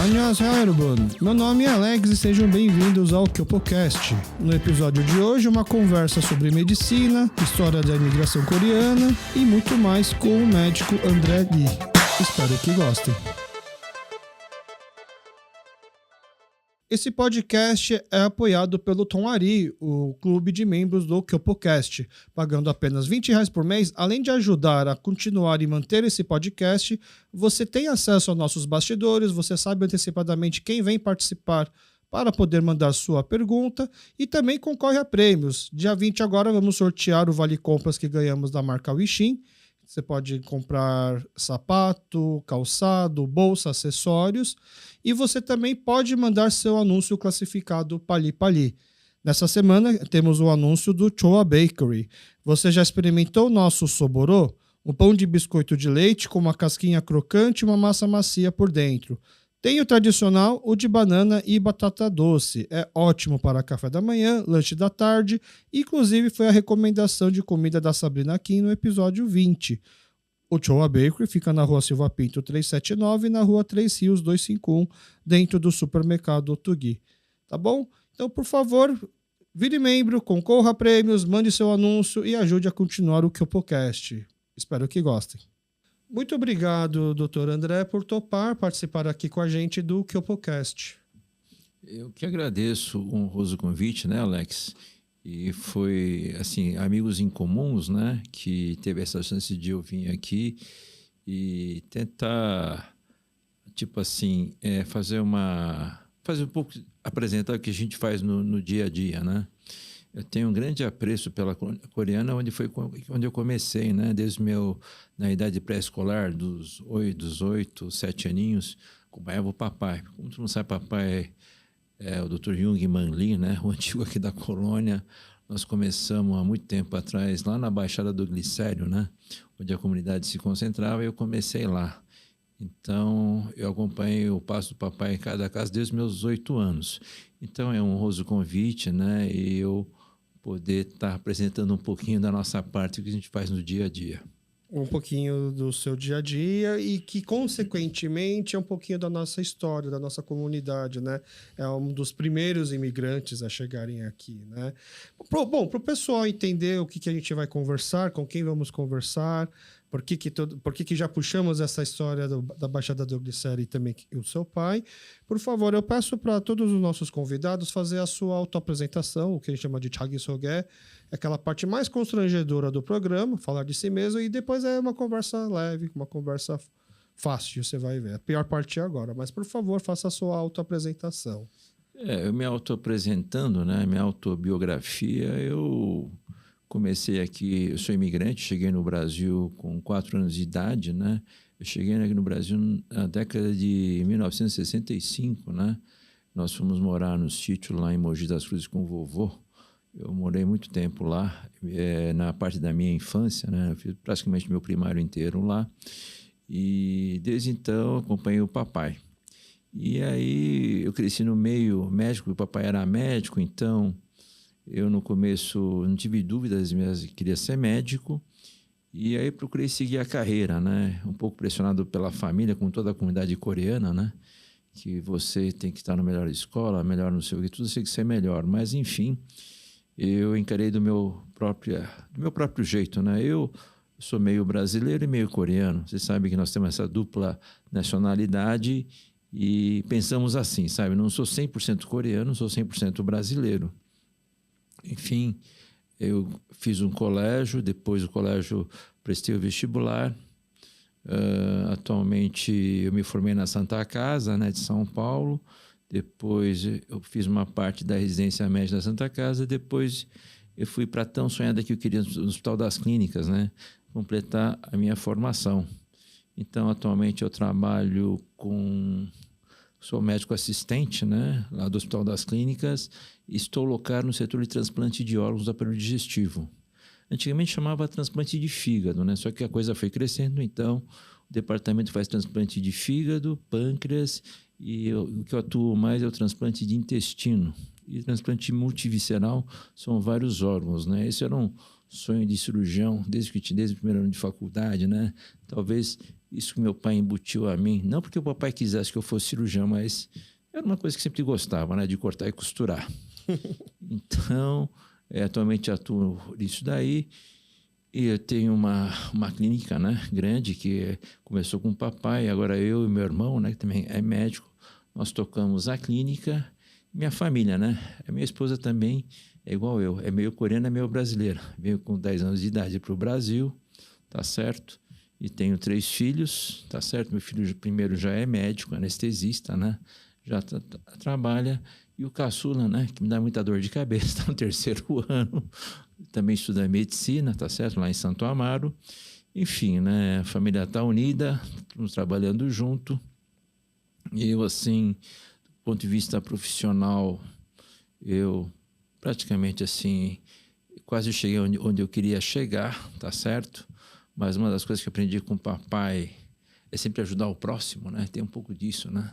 Annyeonghaseyo, everyone. Meu nome é Alex e sejam bem-vindos ao KyopoCast. No episódio de hoje, uma conversa sobre medicina, história da imigração coreana e muito mais com o médico André Lee. Espero que gostem. Esse podcast é apoiado pelo Tom Ari, o clube de membros do KyopoCast. Pagando apenas R$20 por mês, além de ajudar a continuar e manter esse podcast, você tem acesso aos nossos bastidores, você sabe antecipadamente quem vem participar para poder mandar sua pergunta e também concorre a prêmios. Dia 20 agora vamos sortear o Vale Compras que ganhamos da marca Wixin. Você pode comprar sapato, calçado, bolsa, acessórios. E você também pode mandar seu anúncio classificado Pali Pali. Nessa semana temos o anúncio do Choa Bakery. Você já experimentou o nosso soborô? Um pão de biscoito de leite com uma casquinha crocante e uma massa macia por dentro. Tem o tradicional, o de banana e batata doce. É ótimo para café da manhã, lanche da tarde. Inclusive foi a recomendação de comida da Sabrina Kim no episódio 20. O Choa Bakery fica na rua Silva Pinto 379 e na rua 3 Rios 251, dentro do supermercado Tugi. Tá bom? Então, por favor, vire membro, concorra a prêmios, mande seu anúncio e ajude a continuar o KyopoCast. Espero que gostem. Muito obrigado, Dr. André, por topar participar aqui com a gente do KyopoCast. Eu que agradeço o honroso convite, né, Alex? E foi, assim, amigos em comuns, né, que teve essa chance de eu vir aqui e tentar, tipo assim, fazer um pouco, apresentar o que a gente faz no dia a dia, né? Eu tenho um grande apreço pela coreana, onde eu comecei, né? Na idade pré-escolar, dos 8, 7 aninhos, acompanhava o papai. Como tu não sabe, papai é o Dr. Jung Man Lee, né? O antigo aqui da colônia. Nós começamos há muito tempo atrás, lá na Baixada do Glicério, né? Onde a comunidade se concentrava, e eu comecei lá. Então, eu acompanhei o passo do papai em cada casa desde os meus 8 anos. Então, é um honroso convite, né? E eu poder estar apresentando um pouquinho da nossa parte, o que a gente faz no dia a dia. Um pouquinho do seu dia a dia e que, consequentemente, é um pouquinho da nossa história, da nossa comunidade, né? É um dos primeiros imigrantes a chegarem aqui, né? Bom, para o pessoal entender o que a gente vai conversar, com quem vamos conversar, por que já puxamos essa história da Baixada do Glicério e também o seu pai, por favor, eu peço para todos os nossos convidados fazer a sua autoapresentação, o que a gente chama de Chagisoge, é aquela parte mais constrangedora do programa, falar de si mesmo, e depois é uma conversa leve, uma conversa fácil, você vai ver. A pior parte é agora, mas por favor, faça a sua autoapresentação. Eu me autoapresentando, né, minha autobiografia, eu comecei aqui, eu sou imigrante, cheguei no Brasil com 4 anos de idade, né? Eu cheguei aqui no Brasil na década de 1965, né? Nós fomos morar no sítio lá em Mogi das Cruzes com o vovô. Eu morei muito tempo lá, na parte da minha infância, né? Eu fiz praticamente meu primário inteiro lá. E desde então acompanhei o papai. E aí eu cresci no meio médico, o papai era médico, então eu no começo não tive dúvidas, queria ser médico. E aí procurei seguir a carreira, né? Um pouco pressionado pela família, com toda a comunidade coreana, né? Que você tem que estar na melhor escola, melhor não sei o que, tudo tem que ser melhor. Mas, enfim, eu encarei do meu próprio jeito, né? Eu sou meio brasileiro e meio coreano. Você sabe que nós temos essa dupla nacionalidade e pensamos assim, sabe? Não sou 100% coreano, sou 100% brasileiro. Enfim, eu fiz um colégio, depois do colégio prestei o vestibular. Atualmente eu me formei na Santa Casa, né, de São Paulo. Depois eu fiz uma parte da residência médica da Santa Casa. Depois eu fui para tão sonhada que eu queria no Hospital das Clínicas, né, completar a minha formação. Então, atualmente eu trabalho sou médico assistente, né, lá do Hospital das Clínicas, e estou locado no setor de transplante de órgãos do aparelho digestivo. Antigamente chamava transplante de fígado, né? Só que a coisa foi crescendo, então o departamento faz transplante de fígado, pâncreas, e o que eu atuo mais é o transplante de intestino. E transplante multivisceral são vários órgãos, né? Esse era um sonho de cirurgião desde o primeiro ano de faculdade, né? Talvez isso que meu pai embutiu a mim, não porque o papai quisesse que eu fosse cirurgião, mas era uma coisa que sempre gostava, né? De cortar e costurar. Então, atualmente atuo nisso daí. E eu tenho uma clínica, né, grande, que começou com o papai, agora eu e meu irmão, né, que também é médico, nós tocamos a clínica. Minha família, né? A minha esposa também é igual eu, é meio coreana, meio brasileira. Veio com 10 anos de idade para o Brasil, tá certo? E tenho 3 filhos, tá certo? Meu filho primeiro já é médico, anestesista, né? Já trabalha. E o caçula, né? Que me dá muita dor de cabeça, está no 3º ano. Também estuda medicina, tá certo? Lá em Santo Amaro. Enfim, né? A família está unida, estamos trabalhando junto. E eu, assim, do ponto de vista profissional, eu praticamente, assim, quase cheguei onde eu queria chegar, tá certo? Mas uma das coisas que eu aprendi com o papai é sempre ajudar o próximo, né? Tem um pouco disso, né?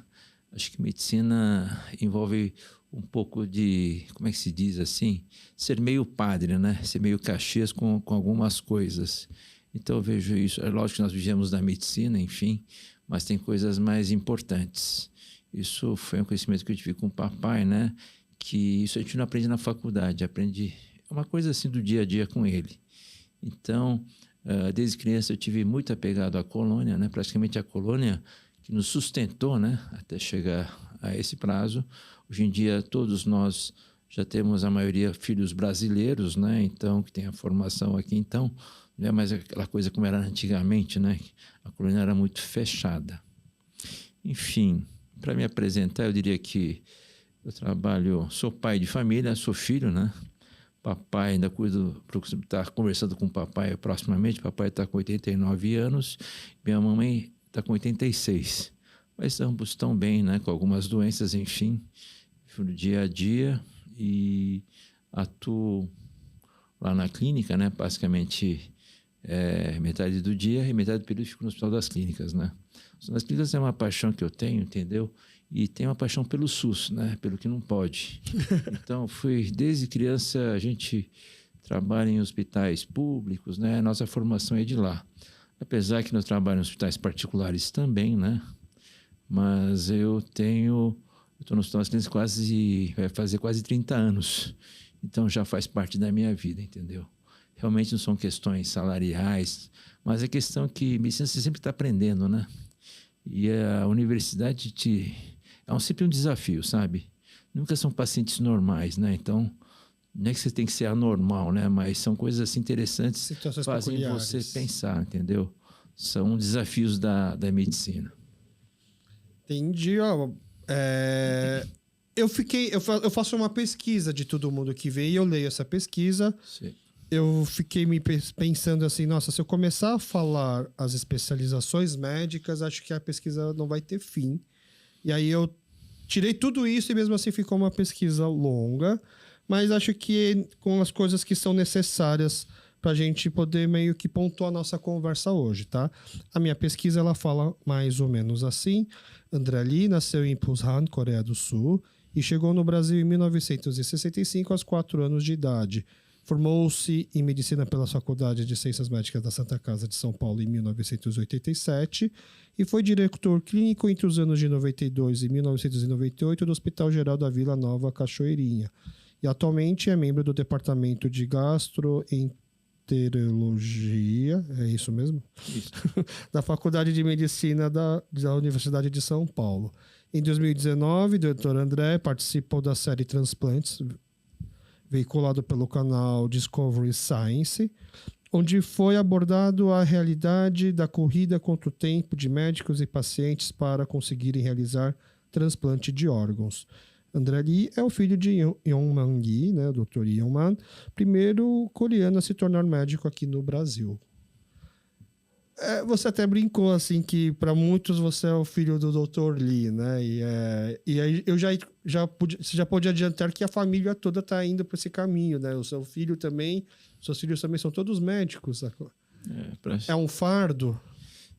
Acho que medicina envolve um pouco de, como é que se diz assim? Ser meio padre, né? Ser meio Caxias com algumas coisas. Então eu vejo isso. É lógico que nós vivemos da medicina, enfim, mas tem coisas mais importantes. Isso foi um conhecimento que eu tive com o papai, né? Que isso a gente não aprende na faculdade, aprende... É uma coisa assim do dia a dia com ele. Então, desde criança eu tive muito apegado à colônia, né? Praticamente a colônia que nos sustentou, né? Até chegar a esse prazo. Hoje em dia todos nós já temos a maioria filhos brasileiros, né? Então, que tem a formação aqui. Então, não é mais aquela coisa como era antigamente, né? A colônia era muito fechada. Enfim, para me apresentar, eu diria que eu sou pai de família, sou filho, né? Papai, ainda cuido, estar conversando com o papai proximamente. Papai está com 89 anos, minha mamãe está com 86. Mas ambos estão bem, né? Com algumas doenças, enfim, no dia a dia. E atuo lá na clínica, né? Basicamente, metade do dia e metade do período fico no Hospital das Clínicas, né? Nas clínicas é uma paixão que eu tenho, entendeu? E tenho uma paixão pelo SUS, né? Pelo que não pode. Então, desde criança, a gente trabalha em hospitais públicos, né? Nossa formação é de lá. Apesar que nós trabalhamos em hospitais particulares também, né? Mas eu estou no Hospital das Clínicas vai fazer quase 30 anos. Então, já faz parte da minha vida, entendeu? Realmente não são questões salariais, mas é questão que medicina você sempre está aprendendo, né? E a universidade é sempre um desafio, sabe? Nunca são pacientes normais, né? Então, não é que você tem que ser anormal, né? Mas são coisas assim interessantes que fazem você pensar, entendeu? São desafios da medicina. Entendi, ó. Eu faço uma pesquisa de todo mundo que vem e eu leio essa pesquisa. Sim. Eu fiquei me pensando assim, nossa, se eu começar a falar as especializações médicas, acho que a pesquisa não vai ter fim. E aí eu tirei tudo isso e mesmo assim ficou uma pesquisa longa, mas acho que com as coisas que são necessárias para a gente poder meio que pontuar a nossa conversa hoje, tá? A minha pesquisa, ela fala mais ou menos assim. André Lee nasceu em Busan, Coreia do Sul, e chegou no Brasil em 1965, aos 4 anos de idade. Formou-se em medicina pela Faculdade de Ciências Médicas da Santa Casa de São Paulo em 1987 e foi diretor clínico entre os anos de 92 e 1998 do Hospital Geral da Vila Nova Cachoeirinha. E atualmente é membro do Departamento de Gastroenterologia, é isso mesmo? Isso. Da Faculdade de Medicina da Universidade de São Paulo. Em 2019, o Dr. André participou da série Transplantes, veiculado pelo canal Discovery Science, onde foi abordado a realidade da corrida contra o tempo de médicos e pacientes para conseguirem realizar transplante de órgãos. André Lee é o filho de Yong-man Lee, né, o Dr. Yong-man, primeiro coreano a se tornar médico aqui no Brasil. Você até brincou assim que para muitos você é o filho do Dr. Lee, né? E aí você já pode adiantar que a família toda está indo para esse caminho, né? O seu filho também, seus filhos também são todos médicos. É um fardo?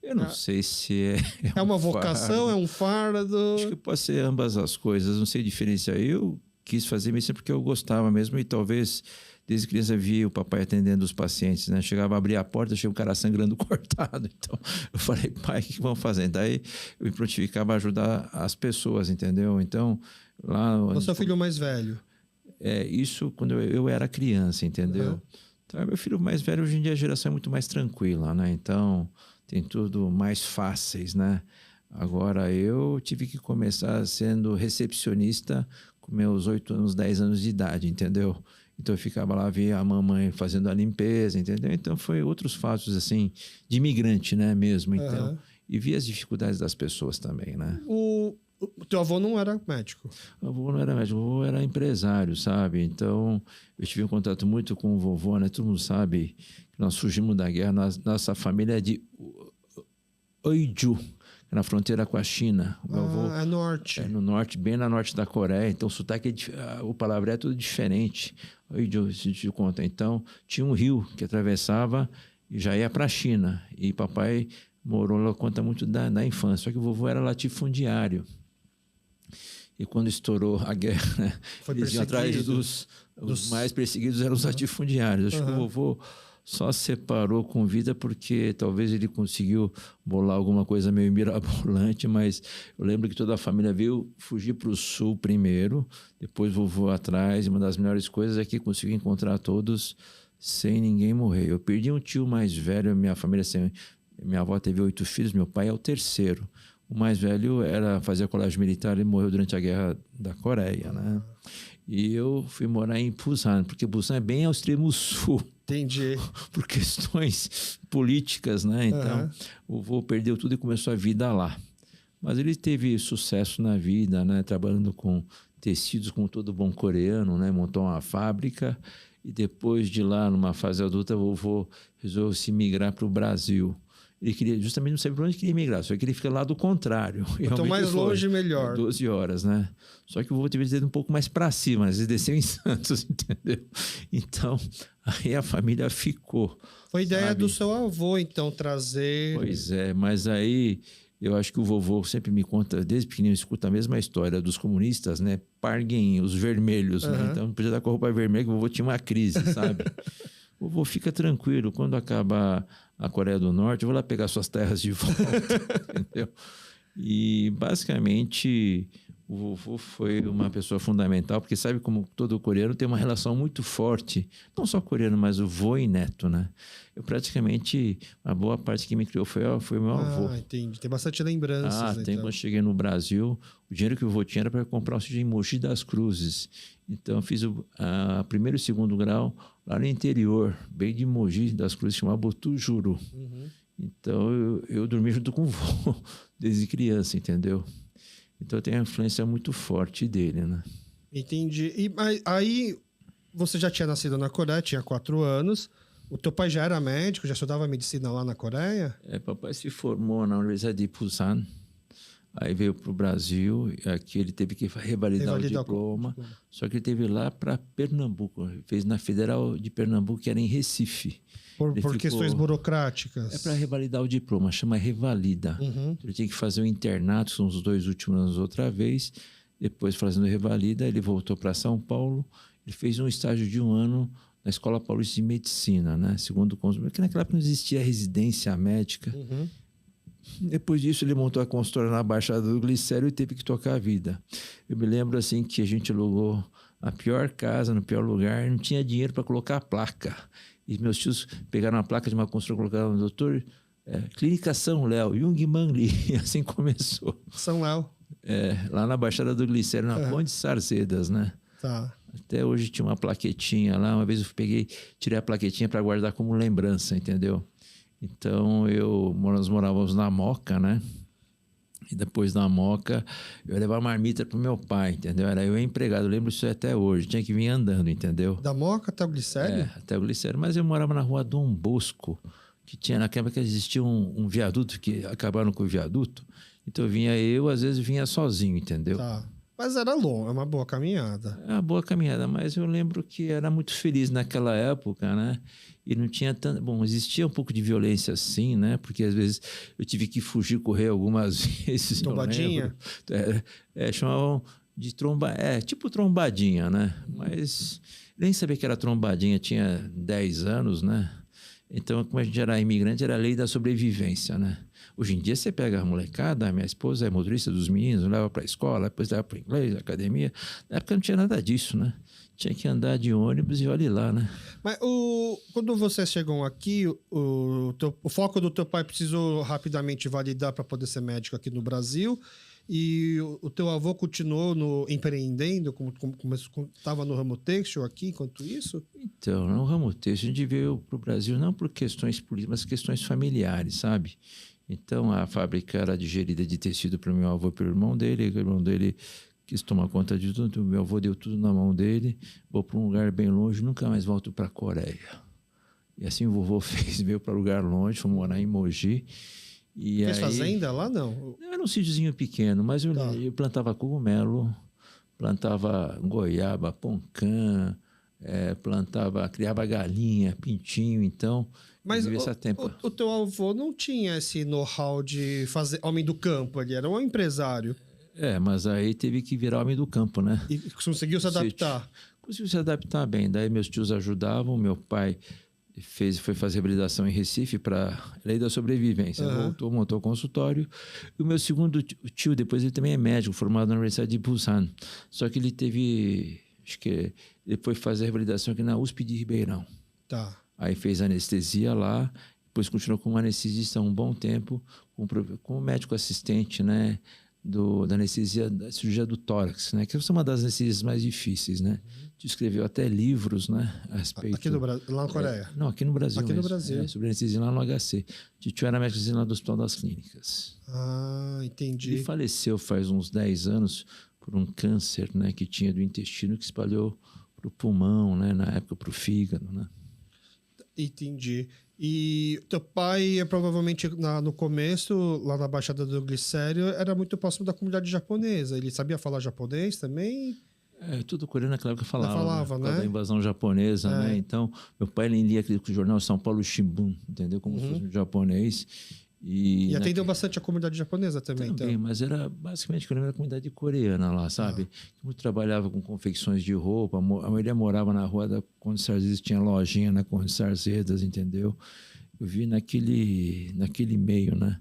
Eu não sei se é uma vocação, é um fardo. Acho que pode ser ambas as coisas, não sei diferenciar. Eu quis fazer medicina porque eu gostava mesmo e talvez desde criança via o papai atendendo os pacientes, né? Chegava a abrir a porta, chega o cara sangrando cortado. Então, eu falei, pai, o que vamos fazer? Daí, eu me prontificava a ajudar as pessoas, entendeu? Então, lá... Você é o filho mais velho? Isso quando eu era criança, entendeu? Uhum. Então, meu filho mais velho, hoje em dia, a geração é muito mais tranquila, né? Então, tem tudo mais fáceis, né? Agora, eu tive que começar sendo recepcionista com meus 8 anos, 10 anos de idade, entendeu? Então, eu ficava lá, via a mamãe fazendo a limpeza, entendeu? Então, foi outros fatos, assim, de imigrante, né, mesmo, então. E via as dificuldades das pessoas também, né? O teu avô não era médico? O avô não era médico, o avô era empresário, sabe? Então, eu tive um contato muito com o vovô, né? Todo mundo sabe que nós fugimos da guerra, nossa família é de Oiju, na fronteira com a China. O meu avô é norte. É no norte, bem na norte da Coreia. Então, o sotaque, o palavreado é tudo diferente. Se te conta. Então, tinha um rio que atravessava e já ia para a China. E papai morou lá, conta muito da infância. Só que o vovô era latifundiário. E quando estourou a guerra, né, eles iam atrás os mais perseguidos eram os latifundiários. Acho que o vovô só separou com vida porque talvez ele conseguiu bolar alguma coisa meio mirabolante, mas eu lembro que toda a família veio fugir para o sul primeiro, depois vovô atrás, e uma das melhores coisas é que conseguiu encontrar todos sem ninguém morrer. Eu perdi um tio mais velho, minha família, minha avó teve 8 filhos, meu pai é o terceiro. O mais velho fazia colégio militar e morreu durante a guerra da Coreia, né? E eu fui morar em Busan, porque Busan é bem ao extremo sul. Entendi. Por questões políticas, né? Então, o vô perdeu tudo e começou a vida lá. Mas ele teve sucesso na vida, né? Trabalhando com tecidos, como todo bom coreano, né? Montou uma fábrica e depois de lá, numa fase adulta, o vô resolveu se migrar para o Brasil. Ele queria, justamente não sabia para onde queria migrar, só que ele fica lá do contrário. Quanto mais longe, melhor. 12 horas, né? Só que o vovô teve que ir um pouco mais para cima, às vezes desceu em Santos, entendeu? Então, aí a família ficou. Foi ideia do seu avô, então, trazer... Pois é, mas aí eu acho que o vovô sempre me conta, desde pequenininho, escuta a mesma história dos comunistas, né? Parguem os vermelhos, né? Então, não podia dar com a roupa vermelha, que o vovô tinha uma crise, sabe? O vovô fica tranquilo, quando acabar a Coreia do Norte, eu vou lá pegar suas terras de volta, entendeu? E, basicamente, o vovô foi uma pessoa fundamental, porque sabe como todo coreano tem uma relação muito forte, não só coreano, mas o vô e neto, né? Eu praticamente, a boa parte que me criou foi o meu avô. Ah, entendi. Tem bastante lembranças. Tem, quando eu cheguei no Brasil, o dinheiro que o vô tinha era para comprar um sítio em Mogi das Cruzes. Então, eu fiz o primeiro e segundo grau lá no interior, bem de Mogi das Cruzes, chamava Botujuru. Então, eu dormi junto com o vô desde criança, entendeu? Então, eu tenho uma influência muito forte dele, né? Entendi. E aí, você já tinha nascido na Coreia, tinha 4 anos. O teu pai já era médico, já estudava medicina lá na Coreia? Papai se formou na Universidade de Busan. Aí veio para o Brasil, aqui ele teve que revalidar o diploma. Só que ele teve lá para Pernambuco, fez na Federal de Pernambuco, que era em Recife. Por questões burocráticas? É para revalidar o diploma, chama revalida. Ele tinha que fazer o internato, são os 2 últimos anos outra vez. Depois, fazendo revalida, ele voltou para São Paulo. Ele fez um estágio de 1 ano na Escola Paulista de Medicina, né? Segundo o consultor, porque naquela época não existia residência médica. Depois disso, ele montou a consultora na Baixada do Glicério e teve que tocar a vida. Eu me lembro assim que a gente alugou a pior casa, no pior lugar, não tinha dinheiro para colocar a placa. E meus tios pegaram a placa de uma construtora e colocaram no doutor, Clínica São Léo, Jung Man Lee, e assim começou. São Léo. Lá na Baixada do Glicério, na Ponte Sarzedas, né? Tá. Até hoje tinha uma plaquetinha lá, uma vez eu tirei a plaquetinha para guardar como lembrança, entendeu? Então, nós morávamos na Moca, né? E depois da Moca, eu ia levar a marmita pro meu pai, entendeu? Era eu empregado, eu lembro isso até hoje. Tinha que vir andando, entendeu? Da Moca até o Glicério? Até o Glicério. Mas eu morava na rua Dom Bosco, que tinha naquela época existia um viaduto, que acabaram com o viaduto. Então, às vezes vinha sozinho, entendeu? Tá. Mas era longo, é uma boa caminhada. É uma boa caminhada, mas eu lembro que era muito feliz naquela época, né? E não tinha tanto... Bom, existia um pouco de violência, sim, né? Porque às vezes eu tive que fugir, correr algumas vezes. Trombadinha? Chamavam de tipo trombadinha, né? Mas Nem sabia que era trombadinha, tinha 10 anos, né? Então, como a gente era imigrante, era a lei da sobrevivência, né? Hoje em dia, você pega a molecada, a minha esposa é motorista dos meninos, leva para a escola, depois leva para o inglês, academia. Na época não tinha nada disso, né? Tinha que andar de ônibus e olhe lá, né? Mas quando vocês chegam aqui, o foco do teu pai precisou rapidamente validar para poder ser médico aqui no Brasil. E o teu avô continuou empreendendo, como estava no ramo têxtil aqui enquanto isso? Então, no ramo têxtil, a gente veio para o Brasil não por questões políticas, mas questões familiares, sabe? Então, a fábrica era gerida de tecido para o meu avô e para o irmão dele quis tomar conta de tudo, meu avô deu tudo na mão dele, vou para um lugar bem longe, nunca mais volto para a Coreia. E assim o vovô fez, veio para lugar longe, foi morar em Mogi. E fez aí, fazenda lá, não? era um sítiozinho pequeno, mas eu plantava cogumelo, plantava goiaba, poncã, criava galinha, pintinho, então... Mas o teu avô não tinha esse know-how de fazer homem do campo, ele era um empresário. Mas aí teve que virar homem do campo, né? E conseguiu se adaptar? Conseguiu se adaptar bem. Daí meus tios ajudavam, meu pai foi fazer habilitação em Recife para lei da sobrevivência. Voltou, montou o consultório. E o meu segundo tio, depois ele também é médico, formado na Universidade de Busan. Só que ele ele foi fazer a reabilitação aqui na USP de Ribeirão. Tá. Aí fez anestesia lá, depois continuou como anestesista um bom tempo, como médico assistente, né? Da anestesia, da cirurgia do tórax, né? Que é uma das anestesias mais difíceis, né? Escreveu até livros, né? A respeito... Aqui no Brasil, lá na Coreia? Não, aqui no Brasil. Aqui no Brasil. Sobre anestesia lá no HC. Tio era médico lá do Hospital das Clínicas. Ah, entendi. Ele faleceu faz uns 10 anos por um câncer, né? Que tinha do intestino que espalhou para o pulmão, né? Na época para o fígado, né? Entendi. E teu pai, provavelmente, no começo, lá na Baixada do Glicério, era muito próximo da comunidade japonesa. Ele sabia falar japonês também? Tudo coreano naquela época falava, né? Da invasão japonesa, né? Então, meu pai lia aquele jornal São Paulo Shimbun, entendeu? Como se fosse um japonês. E atendeu bastante a comunidade japonesa também, então. Mas era basicamente a comunidade coreana lá, sabe? Muito trabalhava com confecções de roupa, a maioria morava na rua da Conde Sarzedas, tinha lojinha na Conde Sarzedas, entendeu? Eu vi naquele meio, né?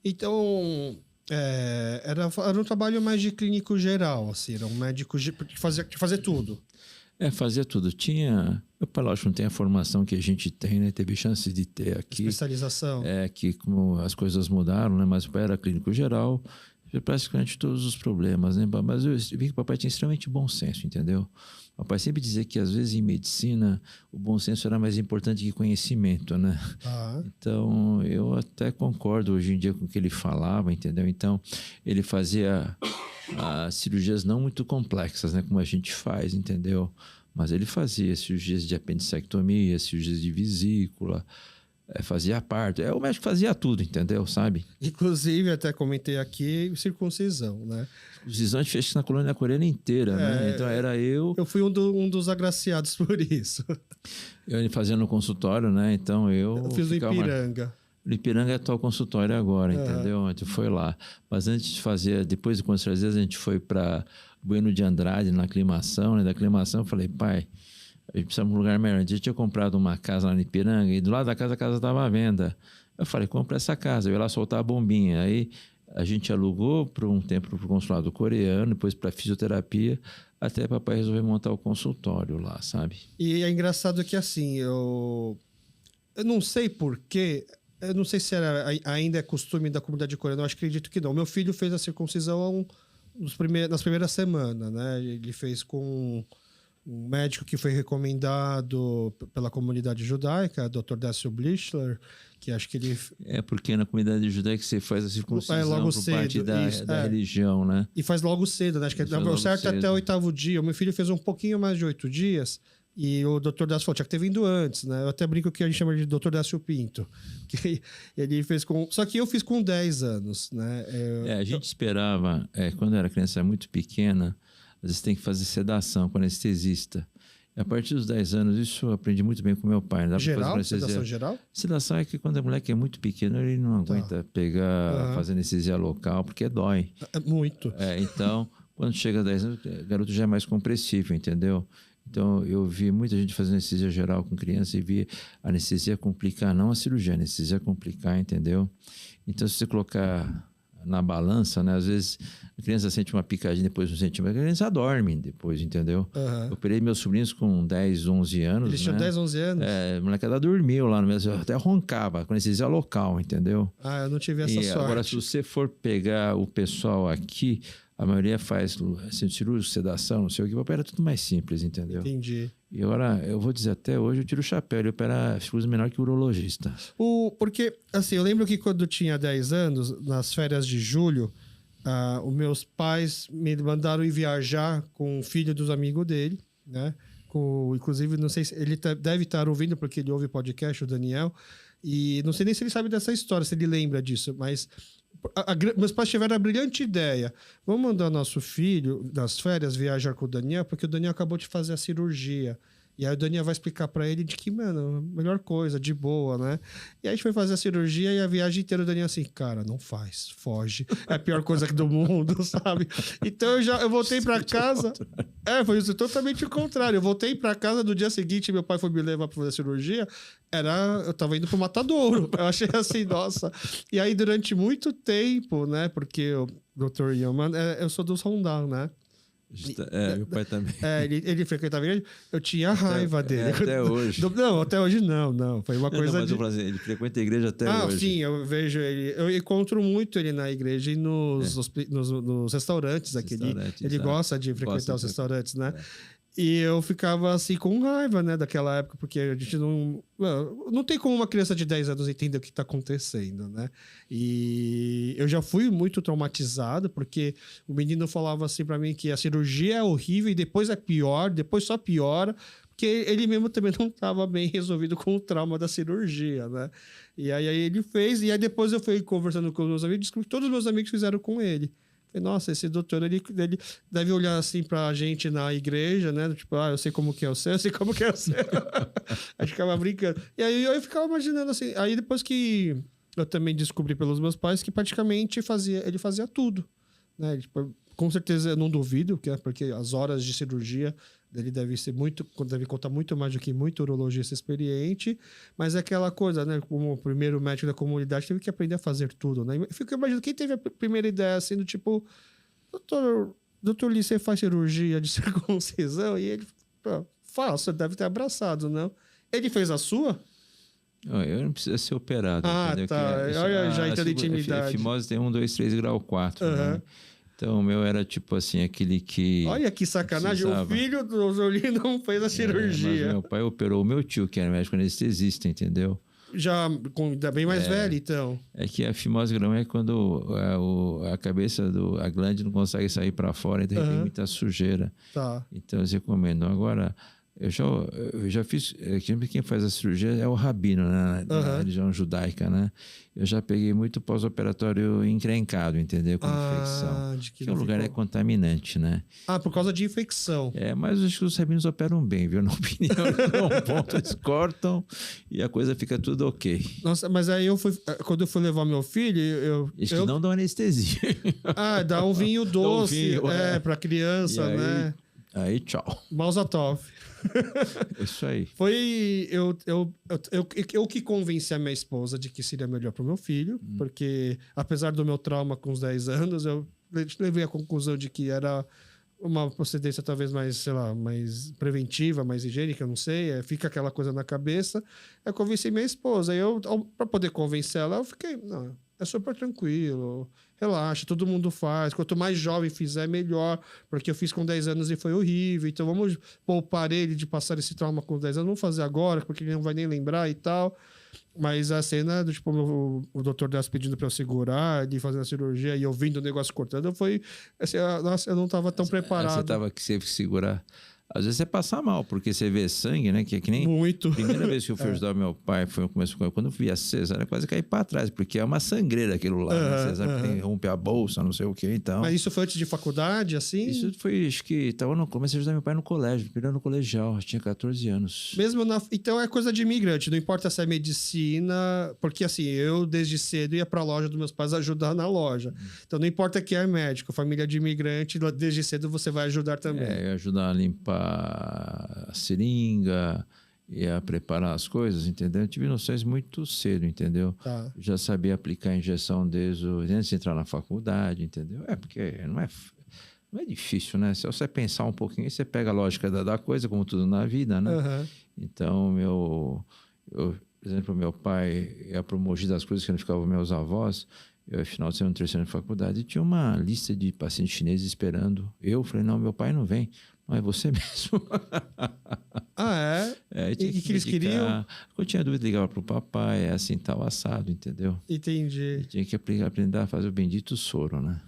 Então, era um trabalho mais de clínico geral, assim, era um médico que fazia tudo. Fazia tudo. Meu pai, lógico, não tem a formação que a gente tem, né? Teve chance de ter aqui. Especialização. Que como as coisas mudaram, né? Mas o pai era clínico geral, praticamente todos os problemas, né? Mas eu vi que o papai tinha extremamente bom senso, entendeu? O papai sempre dizia que, às vezes, em medicina, o bom senso era mais importante que conhecimento, né? Então, eu até concordo hoje em dia com o que ele falava, entendeu? Então, ele fazia cirurgias não muito complexas, né? Como a gente faz, entendeu? Mas ele fazia cirurgias de apendicectomia, cirurgias de vesícula, fazia parto. O médico fazia tudo, entendeu? Sabe? Inclusive, até comentei aqui, circuncisão, né? Circuncisão a gente fez na colônia coreana inteira, né? Então era eu... Eu fui um dos agraciados por isso. Eu fazia no consultório, né? Então eu fiz no Ipiranga. O Ipiranga é atual consultório agora, entendeu? A gente foi lá. Mas antes de fazer, depois de quantas vezes a gente foi para Bueno de Andrade, na aclimação, né? Da aclimação eu falei, pai, a gente precisa de um lugar melhor. A gente tinha comprado uma casa lá no Ipiranga e do lado da casa a casa estava à venda. Eu falei, compra essa casa. Eu ia lá soltar a bombinha. Aí a gente alugou por um tempo para o consulado coreano, depois para fisioterapia, até papai resolver montar o consultório lá, sabe? E é engraçado que assim, eu não sei porquê, eu não sei se ainda é costume da comunidade coreana, eu acredito que não. Meu filho fez a circuncisão nas primeiras semanas, né? Ele fez com um médico que foi recomendado pela comunidade judaica, Dr. Décio Blichler, que acho que ele... porque na comunidade judaica você faz a circuncisão logo por cedo, parte da religião, né? E faz logo cedo, né? Acho que é certo até o 8º dia. O meu filho fez um pouquinho mais de 8 dias e o Dr. Décio falou, tinha que ter vindo antes, né? Eu até brinco que a gente chama de Dr. Décio Pinto. Que ele fez só que eu fiz com 10 anos, né? A gente esperava, quando eu era criança muito pequena, às vezes tem que fazer sedação com anestesista. E a partir dos 10 anos, isso eu aprendi muito bem com meu pai. Não dá geral? Pra fazer Sedação geral? Sedação é que quando a moleque é muito pequeno, ele não aguenta fazer anestesia local, porque dói. Muito. Então, quando chega a 10 anos, o garoto já é mais compressivo, entendeu? Então, eu vi muita gente fazendo anestesia geral com criança e vi a anestesia complicar, não a cirurgia, a anestesia complicar, entendeu? Então, se você colocar na balança, né? Às vezes a criança sente uma picadinha, depois não sente, mas a criança dorme depois, entendeu? Eu operei meus sobrinhos com 10, 11 anos. Eles tinham 10, 11 anos? A molecada dormiu lá no mesmo, até roncava, com anestesia local, entendeu? Ah, eu não tive essa sorte. Agora, se você for pegar o pessoal aqui, a maioria faz centro cirúrgico, sedação, não sei o que, opera tudo mais simples, entendeu? Entendi. E agora, eu vou dizer, até hoje eu tiro o chapéu, ele opera cirurgia menor que o urologista. Porque, assim, eu lembro que quando eu tinha 10 anos, nas férias de julho, os meus pais me mandaram ir viajar com o filho dos amigos dele, né? Inclusive, não sei se ele deve estar ouvindo, porque ele ouve podcast, o Daniel, e não sei nem se ele sabe dessa história, se ele lembra disso, mas meus pais tiveram a brilhante ideia. Vamos mandar nosso filho, nas férias, viajar com o Daniel, porque o Daniel acabou de fazer a cirurgia. E aí o Daniel vai explicar pra ele de que, mano, melhor coisa, de boa, né? E aí a gente foi fazer a cirurgia e a viagem inteira o Daniel assim, cara, não faz, foge. É a pior coisa do mundo, sabe? Então eu voltei pra casa. Foi isso, totalmente o contrário. Eu voltei pra casa no dia seguinte, meu pai foi me levar pra fazer a cirurgia. Eu tava indo pro matadouro. Eu achei assim, nossa. E aí, durante muito tempo, né? Porque o Dr. Yeoman, eu sou do Rondon, né? Meu pai também. Ele frequentava a igreja. Eu tinha raiva dele. Até hoje. Não, até hoje não. Foi uma coisa mas eu falo assim, ele frequenta a igreja até hoje. Sim, eu vejo ele. Eu encontro muito ele na igreja e nos restaurantes aqui. Ele gosta de frequentar os restaurantes, né? E eu ficava assim com raiva, né, daquela época, porque a gente não tem como uma criança de 10 anos entender o que está acontecendo, né? E eu já fui muito traumatizado, porque o menino falava assim para mim que a cirurgia é horrível e depois é pior, depois só piora, porque ele mesmo também não estava bem resolvido com o trauma da cirurgia, né? E aí ele fez, e aí depois eu fui conversando com os meus amigos, descobri que todos os meus amigos fizeram com ele. Nossa, esse doutor, ele deve olhar assim pra gente na igreja, né? Tipo, eu sei como que é o céu, eu sei como que é o céu. A gente ficava brincando. E aí eu ficava imaginando assim. Aí depois que eu também descobri pelos meus pais que praticamente ele fazia tudo, né? Tipo, com certeza eu não duvido, porque as horas de cirurgia dele deve contar muito mais do que muito urologista experiente, mas é aquela coisa, né? Como o primeiro médico da comunidade teve que aprender a fazer tudo, né? Eu fico imaginando quem teve a primeira ideia assim do tipo, doutor Lee, você faz cirurgia de circuncisão? E ele, você deve ter abraçado, não? Ele fez a sua? Eu não preciso ser operado. Tá. Olha, já entrou na intimidade. A fimose tem 1, 2, 3, grau 4, né? Então, o meu era tipo assim, aquele que... Olha que sacanagem, precisava. O filho do Zoli não fez a cirurgia. Mas meu pai operou o meu tio, que era médico anestesista, entendeu? Já bem mais velho, então. É que a fimose grão é quando a cabeça a glande não consegue sair para fora, então tem muita sujeira. Tá. Então, eles recomendam. Agora... Eu já fiz... Quem faz a cirurgia é o rabino, né? Na religião judaica, né? Eu já peguei muito pós-operatório encrencado, entendeu? Com infecção. Porque o lugar é contaminante, né? Por causa de infecção. Mas acho que os rabinos operam bem, viu? Na opinião, eles cortam e a coisa fica tudo ok. Nossa, mas aí quando eu fui levar meu filho... Eles que não dão anestesia. Dá um vinho doce, pra criança, né? Aí, tchau. Mausatov. Isso aí. Foi eu que convenci a minha esposa de que seria melhor para o meu filho, porque apesar do meu trauma com os 10 anos, eu levei à conclusão de que era uma procedência talvez mais, sei lá, mais preventiva, mais higiênica, eu não sei, fica aquela coisa na cabeça. Eu convenci minha esposa, e para poder convencer ela, eu fiquei, não, é super tranquilo, relaxa, todo mundo faz. Quanto mais jovem fizer, melhor. Porque eu fiz com 10 anos e foi horrível. Então vamos poupar ele de passar esse trauma com 10 anos. Vamos fazer agora, porque ele não vai nem lembrar e tal. Mas a cena do tipo, o doutor Deus pedindo para eu segurar, ele fazendo a cirurgia e eu vendo o negócio cortando, foi. Assim, nossa, eu não estava tão preparado. Você teve que segurar. Às vezes você passa mal, porque você vê sangue, né? Que é que nem... Muito. A primeira vez que eu fui ajudar meu pai, foi no começo, quando eu vi a cesárea, quase caí para trás, porque é uma sangreira aquilo lá. Né? Cesárea tem rompe a bolsa, não sei o que, então... Mas isso foi antes de faculdade, assim? Isso foi, acho que estava no começo a ajudar meu pai no colégio, primeiro no colegial, eu tinha 14 anos. Então é coisa de imigrante, não importa se é medicina, porque assim, eu desde cedo ia para a loja dos meus pais ajudar na loja. Então não importa que é médico, família de imigrante, desde cedo você vai ajudar também. Eu ia ajudar a limpar a seringa e a preparar as coisas, entendeu? Eu tive noções muito cedo, entendeu? Tá. Eu já sabia aplicar a injeção antes de entrar na faculdade, entendeu? Porque não é difícil, né? Se você pensar um pouquinho, você pega a lógica da coisa, como tudo na vida, né? Uhum. Então, por exemplo, meu pai ia promover das coisas que não ficavam meus avós. Eu, afinal de ser no terceiro ano de faculdade, tinha uma lista de pacientes chineses esperando. Eu falei, não, meu pai não vem. Não, é você mesmo. Ah, é? E o que eles queriam? Quando tinha dúvida, ligava pro papai, é assim, tal, assado, entendeu? Entendi. E tinha que aprender a fazer o bendito soro, né?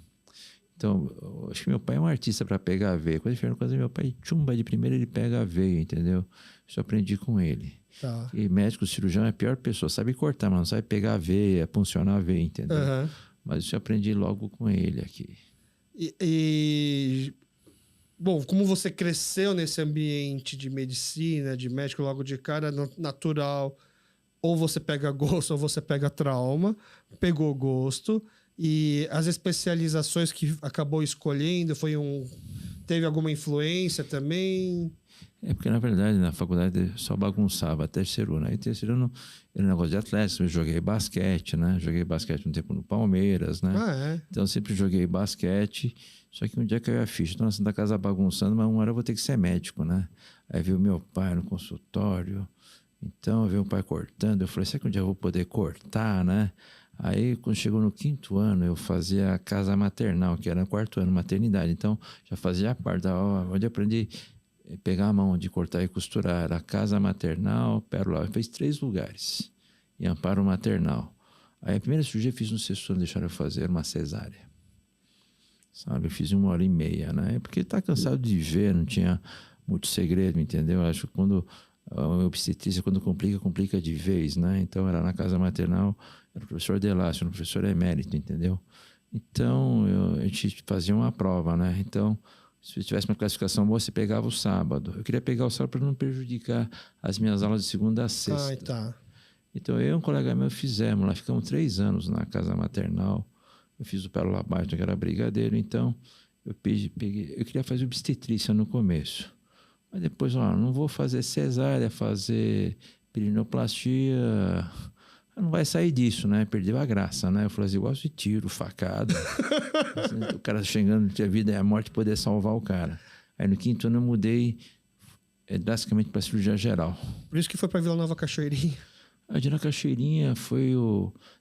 Então, eu acho que meu pai é um artista para pegar a veia. Quando ele fez uma coisa, meu pai, chumba, de primeira ele pega a veia, entendeu? Isso eu aprendi com ele. Tá. E médico, cirurgião é a pior pessoa. Sabe cortar, mas não sabe pegar a veia, puncionar a veia, entendeu? Uhum. Mas isso eu aprendi logo com ele aqui. Bom, como você cresceu nesse ambiente de medicina, de médico logo de cara, natural, ou você pega gosto ou você pega trauma, pegou gosto, e as especializações que acabou escolhendo teve alguma influência também? Porque, na verdade, na faculdade eu só bagunçava terceiro ano. Aí terceiro ano era um negócio de atlético, eu joguei basquete, né? Joguei basquete um tempo no Palmeiras, né? Ah, é? Então, eu sempre joguei basquete. Só que um dia caiu a ficha. Estou na Santa Casa bagunçando, mas uma hora eu vou ter que ser médico, né? Aí veio meu pai no consultório. Então, veio o pai cortando. Eu falei, será que um dia eu vou poder cortar, né? Aí, quando chegou no quinto ano, eu fazia a casa maternal, que era no quarto ano, maternidade. Então, já fazia a parte onde eu aprendi a pegar a mão de cortar e costurar. Era a casa maternal, Pérola. Fez 3 lugares. E amparo maternal. Aí, a primeira cirurgia eu fiz no sexto ano, deixaram eu fazer uma cesárea. Sabe, eu fiz 1h30, né? Porque tá cansado de ver, não tinha muito segredo, entendeu? Acho que quando a obstetrícia, quando complica de vez, né? Então, era na casa maternal, era o professor Delácio, o professor emérito, entendeu? Então, a gente fazia uma prova, né? Então, se tivesse uma classificação boa, você pegava o sábado. Eu queria pegar o sábado para não prejudicar as minhas aulas de segunda a sexta. Ah, tá. Então, eu e um colega meu fizemos lá, ficamos 3 anos na casa maternal. Eu fiz o Pérola Barton, que era brigadeiro, então eu queria fazer obstetrícia no começo. Mas depois, não vou fazer cesárea, fazer perinoplastia, não vai sair disso, né? Perdeu a graça, né? Eu falei assim, eu gosto de tiro, facada. Assim, o cara chegando, tinha vida e a morte poder salvar o cara. Aí no quinto ano eu mudei drasticamente para cirurgia geral. Por isso que foi para Vila Nova Cachoeirinha. A Dina Cachoeirinha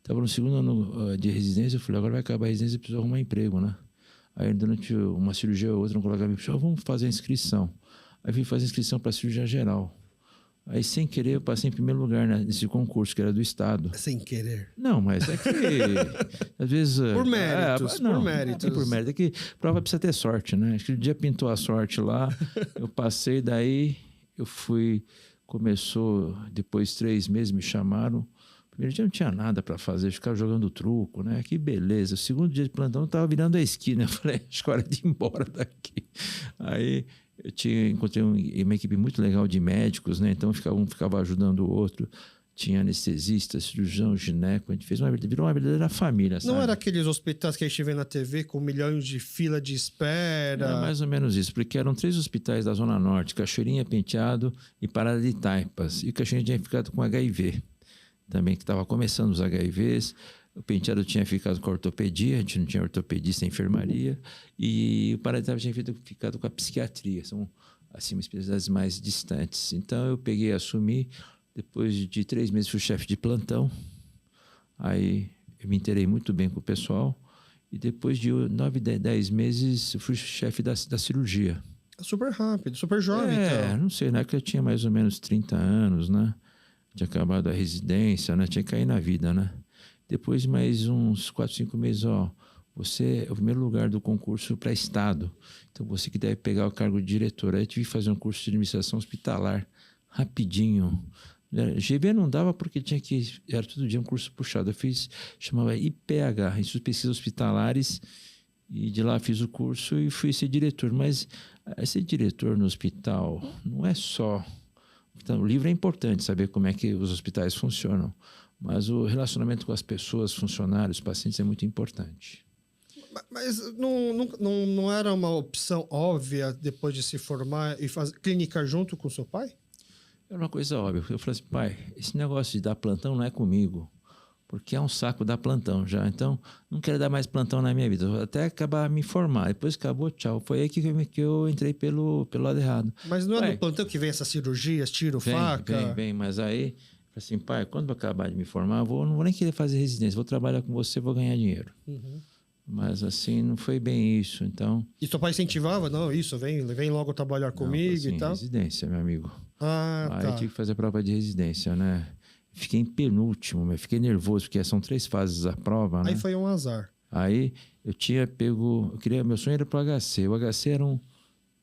Tava no segundo ano de residência, eu falei, agora vai acabar a residência, eu preciso arrumar emprego, né? Aí durante uma cirurgia ou outra, um colega me falou, vamos fazer a inscrição. Aí vim fazer a inscrição para cirurgia geral. Aí, sem querer, eu passei em primeiro lugar nesse concurso, que era do Estado. Sem querer. Não, mas é que... às vezes... Por méritos, não, por méritos. Não é por mérito, é que prova precisa ter sorte, né? Acho que o dia pintou a sorte lá, eu passei, daí eu fui... Começou, depois de 3 meses me chamaram. Primeiro dia não tinha nada para fazer, ficava jogando truco, né? Que beleza. O segundo dia de plantão eu estava virando a esquina. Eu falei, acho que é hora de ir embora daqui. Aí encontrei uma equipe muito legal de médicos, né? Então um ficava ajudando o outro. Tinha anestesista, cirurgião, gineco. A gente virou uma verdadeira família, sabe? Não era aqueles hospitais que a gente vê na TV com milhões de fila de espera? Era mais ou menos isso, porque eram 3 hospitais da Zona Norte, Cachoeirinha, Penteado e Parada de Taipas. E o Cachoeirinha tinha ficado com HIV, também que estava começando os HIVs. O Penteado tinha ficado com a ortopedia, a gente não tinha ortopedista, enfermaria. E o Parada de Taipas tinha ficado com a psiquiatria. São, assim, especialidades mais distantes. Então, eu peguei e assumi. Depois de 3 meses fui chefe de plantão, aí eu me inteirei muito bem com o pessoal e depois de 9, 10 meses eu fui chefe da cirurgia. Super rápido, super jovem então. Não sei, na época eu tinha mais ou menos 30 anos, né? Tinha acabado a residência, né? Tinha que cair na vida, né? Depois de mais uns 4, 5 meses, você é o primeiro lugar do concurso para Estado, então você que deve pegar o cargo de diretor. Aí eu tive que fazer um curso de administração hospitalar, rapidinho. GB não dava porque era todo dia um curso puxado. Eu chamava IPH, Instituto de Pesquisas Hospitalares, e de lá fiz o curso e fui ser diretor. Mas ser diretor no hospital não é só... Então, o livro é importante, saber como é que os hospitais funcionam, mas o relacionamento com as pessoas, funcionários, pacientes é muito importante. Mas não era uma opção óbvia depois de se formar e fazer clínica junto com seu pai? Era uma coisa óbvia. Eu falei assim, pai, esse negócio de dar plantão não é comigo, porque é um saco dar plantão já. Então, não quero dar mais plantão na minha vida. Eu vou até acabar me formar. Depois acabou, tchau. Foi aí que eu entrei pelo lado errado. Mas não é pai, no plantão que vem essas cirurgias, tiro, faca? Vem. Mas aí, falei assim, pai, quando eu acabar de me formar, não vou nem querer fazer residência. Vou trabalhar com você, vou ganhar dinheiro. Uhum. Mas assim, não foi bem isso. Então... E seu pai incentivava? Não, isso, vem logo trabalhar comigo assim, e tal? Residência, meu amigo. Ah, Aí tá. eu tive que fazer a prova de residência, né? Fiquei em penúltimo, mas fiquei nervoso, porque são 3 fases a prova, né? Aí foi um azar. Aí eu tinha pego... meu sonho era pro HC. O HC eram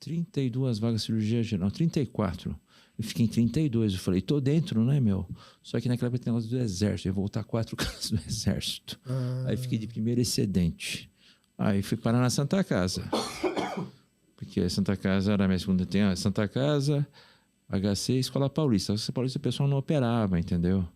32 vagas de cirurgia geral, 34. Eu fiquei em 32. Eu falei, tô dentro, né, meu? Só que naquela época tem negócio do exército. Eu ia voltar 4 casos do exército. Aí fiquei de primeiro excedente. Aí fui parar na Santa Casa. Porque a Santa Casa era a minha segunda... Tem a Santa Casa, HC e Escola Paulista. A Escola Paulista o pessoal não operava, entendeu?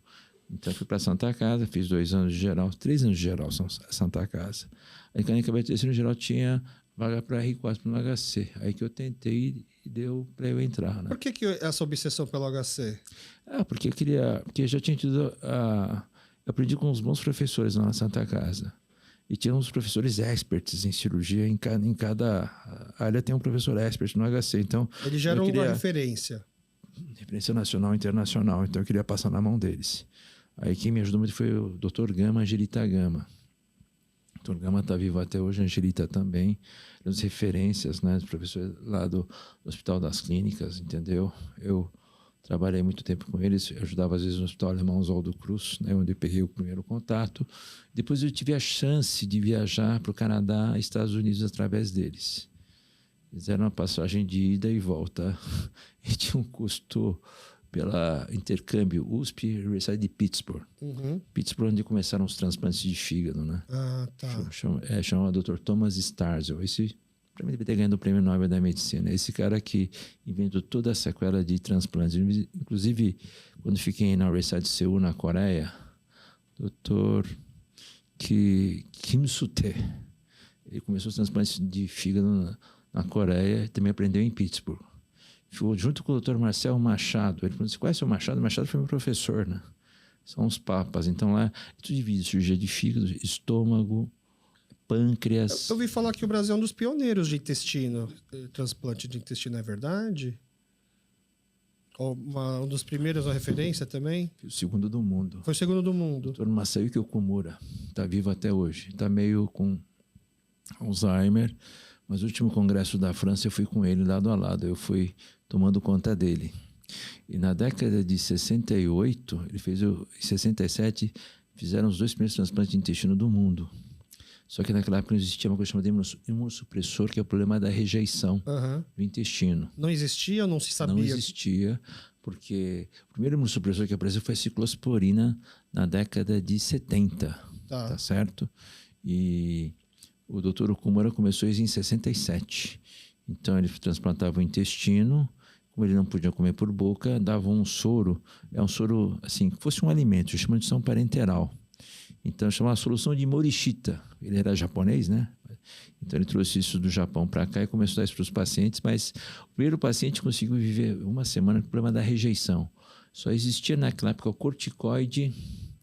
Então eu fui para Santa Casa, fiz 2 anos de geral, 3 anos de geral são Santa Casa. Aí quando eu acabei de terceiro geral tinha vaga para R4 no HC. Aí que eu tentei e deu para eu entrar, né? Por que essa obsessão pelo HC? Porque eu queria... Porque eu já tinha tido... eu aprendi com uns bons professores lá na Santa Casa. E tinha uns professores experts em cirurgia. Em cada área tem um professor expert no HC. Então, ele já era uma referência. Referência nacional e internacional. Então eu queria passar na mão deles. Aí quem me ajudou muito foi o Dr. Gama, Angelita Gama. O Dr. Gama está vivo até hoje, a Angelita também. As referências, né? Os professores lá do Hospital das Clínicas, entendeu? Eu trabalhei muito tempo com eles, eu ajudava às vezes no Hospital Alemão Oswaldo Cruz, né, onde eu peguei o primeiro contato. Depois eu tive a chance de viajar para o Canadá e Estados Unidos através deles. Eles eram uma passagem de ida e volta. E tinha um custo pela intercâmbio USP e Universidade de Pittsburgh. Uhum. Pittsburgh, onde começaram os transplantes de fígado, né? Ah, tá. Chama Dr. Thomas Starzl. Esse, para mim, deve ter ganhado o Prêmio Nobel da Medicina. Esse cara que inventou toda a sequela de transplantes. Inclusive, quando fiquei na Universidade de Seul, na Coreia, Dr. Kim Soo-tae, ele começou os transplantes de fígado na Coreia e também aprendeu em Pittsburgh. Ficou junto com o Dr. Marcel Machado. Ele falou: você conhece o Machado? O Machado foi meu professor, né? São os papas. Então lá, tudo divide: cirurgia de fígado, estômago, pâncreas. Eu ouvi falar que o Brasil é um dos pioneiros de intestino, transplante de intestino, é verdade? Ou um dos primeiros a referência também? O segundo do mundo. Foi o segundo do mundo. Dr. Masayuki Okumura. Está vivo até hoje. Está meio com Alzheimer. Mas o último congresso da França eu fui com ele lado a lado. Eu fui tomando conta dele. E na década de 68, ele fez em 67, fizeram os 2 primeiros transplantes de intestino do mundo. Só que naquela época não existia uma coisa chamada imunossupressor, que é o problema da rejeição do intestino. Não existia ou não se sabia? Não existia, porque o primeiro imunossupressor que apareceu foi a ciclosporina na década de 70, tá certo? E o Dr. Okumura começou isso em 67. Então ele transplantava o intestino, como ele não podia comer por boca, dava um soro, é um soro assim, que fosse um alimento, chama de solução parenteral. Então chamava a solução de Morishita. Ele era japonês, né? Então ele trouxe isso do Japão para cá e começou a dar isso para os pacientes, mas o primeiro paciente conseguiu viver 1 semana com o problema da rejeição. Só existia naquela época o corticoide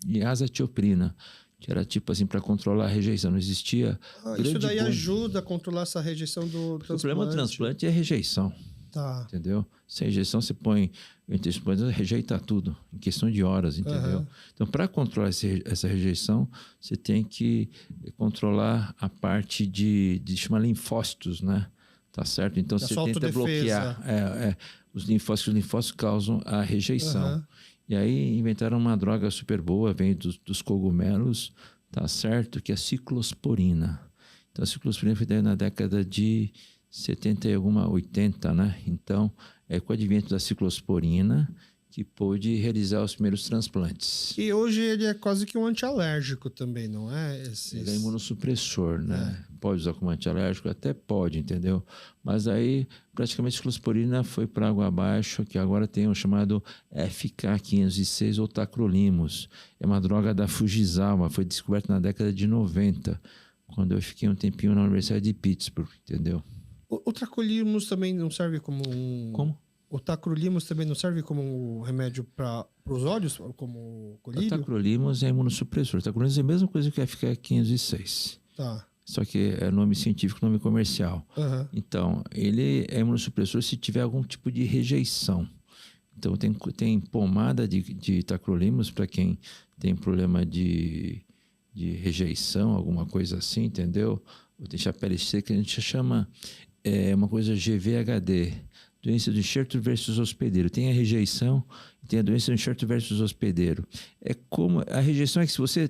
e azatioprina, que era tipo assim para controlar a rejeição. Não existia... isso daí ajuda a controlar essa rejeição do transplante. O problema do transplante é a rejeição. Tá. Entendeu? Sem rejeição você põe o intestino, rejeita tudo em questão de horas, entendeu? Então, para controlar essa rejeição, você tem que controlar a parte de chamar linfócitos, né? Tá certo? Então, você tenta bloquear os linfócitos causam a rejeição. E aí inventaram uma droga super boa, vem dos cogumelos, tá certo? Que é a ciclosporina. Então, a ciclosporina foi na década de 70 e alguma 80, né? Então, com o advento da ciclosporina, que pôde realizar os primeiros transplantes. E hoje ele é quase que um antialérgico também, não é? Ele é imunossupressor, né? Pode usar como antialérgico? Até pode, entendeu? Mas aí, praticamente, a ciclosporina foi para água abaixo, que agora tem o chamado FK506 ou tacrolimus. É uma droga da Fujisawa, foi descoberta na década de 90. quando eu fiquei um tempinho na Universidade de Pittsburgh, entendeu? O tacrolimus também não serve como um... Como? O tacrolimus também não serve como um remédio para os olhos, como colírio? O tacrolimus é imunossupressor. O tacrolimus é a mesma coisa que a FK506. Tá. Só que é nome científico, nome comercial. Uhum. Então, ele é imunossupressor se tiver algum tipo de rejeição. Então, tem pomada de tacrolimus para quem tem problema de rejeição, alguma coisa assim, entendeu? Ou deixa a pele seca, a gente chama uma coisa GVHD, doença do enxerto versus hospedeiro. Tem a rejeição e tem a doença do enxerto versus hospedeiro. É como a rejeição é que se você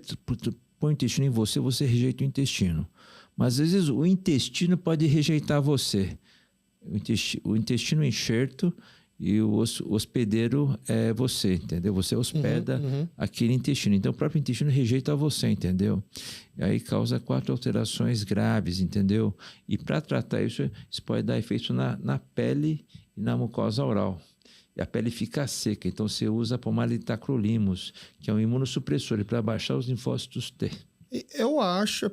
põe o intestino em você, você rejeita o intestino. Mas às vezes o intestino pode rejeitar você. O intestino enxerto e o hospedeiro é você, entendeu? Você hospeda aquele intestino. Então o próprio intestino rejeita você, entendeu? E aí causa 4 alterações graves, entendeu? E para tratar isso pode dar efeito na pele e na mucosa oral. E a pele fica seca. Então você usa a pomada de tacrolimus, que é um imunossupressor, para baixar os linfócitos T. Eu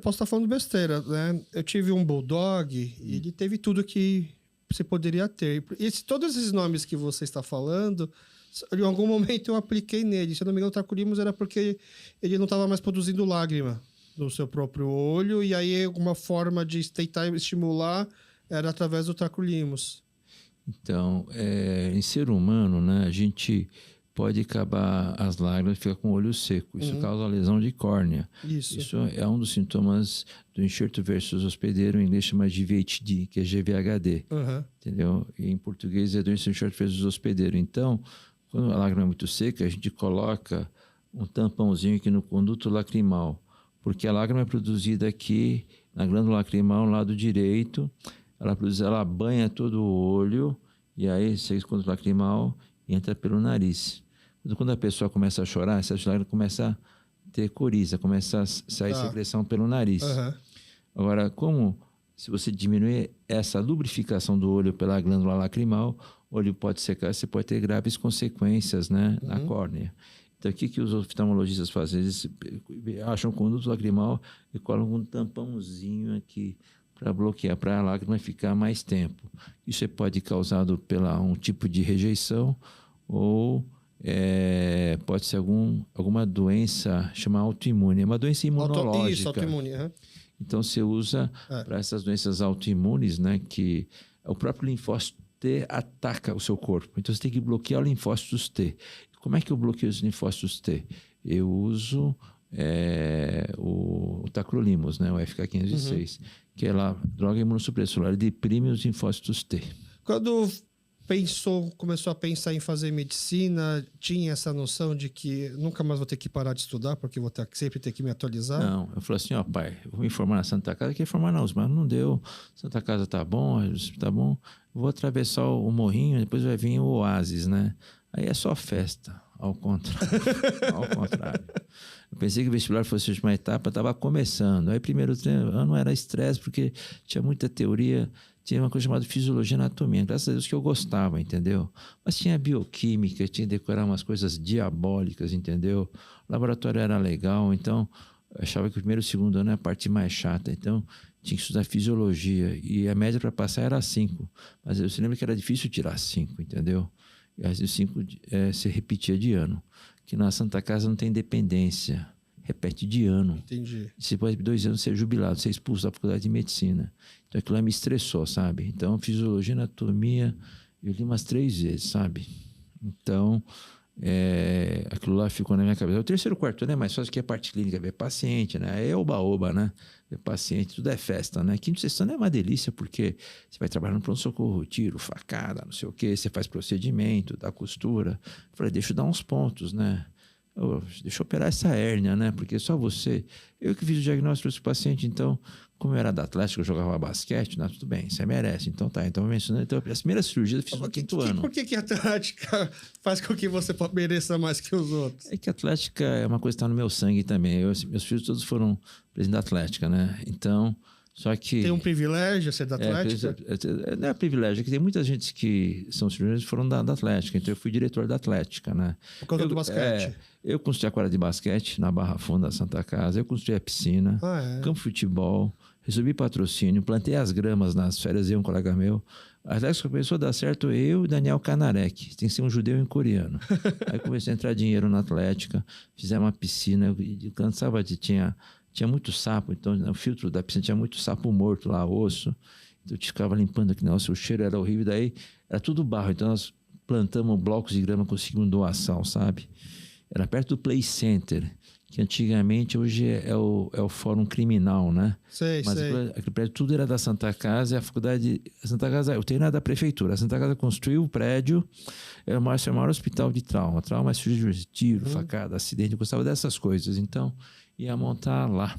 posso estar falando besteira, né? Eu tive um bulldog e ele teve tudo que você poderia ter. E todos esses nomes que você está falando, em algum momento eu apliquei nele. Se eu não me engano, o tacrolimus era porque ele não estava mais produzindo lágrima no seu próprio olho, e aí alguma forma de tentar estimular era através do tacrolimus. Então, em ser humano, né, a gente pode acabar as lágrimas e ficar com o olho seco. Isso causa lesão de córnea. Isso é um dos sintomas do enxerto versus hospedeiro, em inglês chama de VHD, que é GVHD. Entendeu? E em português é doença do enxerto versus hospedeiro. Então, quando a lágrima é muito seca, a gente coloca um tampãozinho aqui no conduto lacrimal, porque a lágrima é produzida aqui na glândula lacrimal, no lado direito. Ela banha todo o olho e aí sai o conduto lacrimal e entra pelo nariz. Quando a pessoa começa a chorar, essa lágrima começa a ter coriza, começa a sair secreção pelo nariz. Agora, se você diminuir essa lubrificação do olho pela glândula lacrimal, o olho pode secar, você pode ter graves consequências, né, na córnea. Então, o que os oftalmologistas fazem? Eles acham o conduto lacrimal e colocam um tampãozinho aqui para bloquear, para a lágrima ficar mais tempo. Isso pode ser causado pela um tipo de rejeição ou pode ser alguma doença chamada autoimune. É uma doença imunológica. Isso, autoimune. Então, você usa para essas doenças autoimunes, né, que o próprio linfócito T ataca o seu corpo. Então, você tem que bloquear o linfócitos T. Como é que eu bloqueio os linfócitos T? Eu uso o tacrolimus, né, o FK506, que é a droga imunossupressora. Ele deprime os linfócitos T. Quando começou a pensar em fazer medicina, tinha essa noção de que nunca mais vou ter que parar de estudar, porque vou sempre ter que me atualizar? Não, eu falei assim, pai, eu vou me formar na Santa Casa, eu queria formar na USP, mas não deu, Santa Casa tá bom, a USP tá bom, vou atravessar o morrinho, depois vai vir o Oásis, né? Aí é só festa, ao contrário. Ao contrário. Eu pensei que o vestibular fosse a última etapa, estava começando. Aí primeiro ano era estresse, porque tinha muita teoria, tinha uma coisa chamada fisiologia e anatomia. Graças a Deus que eu gostava, entendeu? Mas tinha bioquímica, tinha que decorar umas coisas diabólicas, entendeu? O laboratório era legal, então eu achava que o primeiro e o segundo ano era a parte mais chata. Então tinha que estudar fisiologia e a média para passar era 5. Mas eu se lembro que era difícil tirar 5, entendeu? E às vezes 5 se repetia de ano. Que na Santa Casa não tem dependência. Repete de ano. Entendi. Você pode 2 anos ser jubilado, ser expulso da faculdade de medicina. Então aquilo lá me estressou, sabe? Então fisiologia, anatomia, eu li umas 3 vezes, sabe? Então aquilo lá ficou na minha cabeça. O terceiro, quarto ano é mais fácil que a parte clínica, ver paciente, né? É oba-oba, né? Ver paciente, tudo é festa, né? Quinto, sexto ano é uma delícia, porque você vai trabalhar no pronto-socorro, tiro, facada, não sei o quê, você faz procedimento, dá costura. Eu falei, deixa eu dar uns pontos, né? Deixa eu operar essa hérnia, né? Porque só você... Eu que fiz o diagnóstico desse paciente, então, como eu era da Atlético, eu jogava basquete, né? Tudo bem, você merece. Então tá, então mencionando. Então, as primeiras cirurgias eu fiz no quinto ano. Por que a Atlética faz com que você mereça mais que os outros? É que a Atlética é uma coisa que está no meu sangue também. Meus filhos todos foram presidentes da Atlética, né? Então, Só que... Tem um privilégio ser da Atlética? Não é privilégio, é que tem muita gente que são cirurgiões e foram da Atlética. Então, eu fui diretor da Atlética, né? Por causa do basquete? Eu construí a quadra de basquete na Barra Funda, Santa Casa. Eu construí a piscina, campo de futebol, recebi patrocínio, plantei as gramas nas férias de um colega meu. A Atlética começou a dar certo eu e Daniel Kanarek. Tem que ser um judeu e um coreano. Aí começou a entrar dinheiro na Atlética, fizemos uma piscina. Eu cansava de... Tinha muito sapo, então no filtro da piscina tinha muito sapo morto lá, osso. Então eu ficava limpando aqui, nossa, o cheiro era horrível. Daí era tudo barro, então nós plantamos blocos de grama, conseguimos doação, sabe? Era perto do Play Center, que antigamente, hoje é o Fórum Criminal, né? Mas aquele prédio tudo era da Santa Casa, e a faculdade... A Santa Casa, o terreno era da prefeitura. A Santa Casa construiu o prédio, era o maior hospital de trauma. Trauma, cirurgia de tiro, facada, acidente, eu gostava dessas coisas. Então... ia montar lá.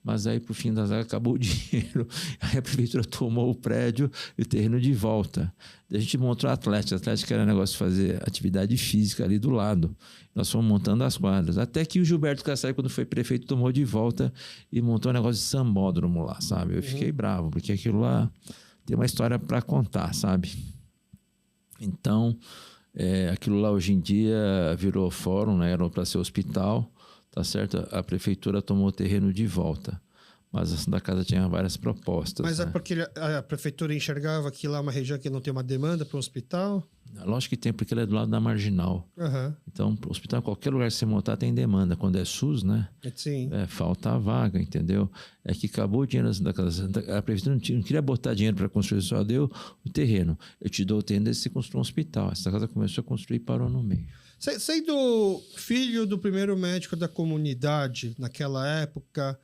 Mas aí, por fim das águas, acabou o dinheiro. Aí a prefeitura tomou o prédio e o terreno de volta. Daí a gente montou a Atlética. A Atlética era negócio de fazer atividade física ali do lado. Nós fomos montando as quadras. Até que o Gilberto Kassai, quando foi prefeito, tomou de volta e montou um negócio de sambódromo lá, sabe? Eu fiquei bravo, porque aquilo lá tem uma história para contar, sabe? Então, aquilo lá hoje em dia virou fórum, né? Era para ser hospital. Tá certo? A prefeitura tomou o terreno de volta. Mas a Santa Casa tinha várias propostas. Mas né? É porque a prefeitura enxergava que lá é uma região que não tem uma demanda para um hospital? Lógico que tem, porque ele é do lado da Marginal. Então, o hospital, qualquer lugar que você montar, tem demanda. Quando é SUS, né? Sim. Falta a vaga, entendeu? É que acabou o dinheiro da Santa Casa. A prefeitura não queria botar dinheiro para construir, só deu o terreno. Eu te dou o terreno, daí você construir um hospital. A Santa Casa começou a construir e parou no meio. Sendo filho do primeiro médico da comunidade naquela época,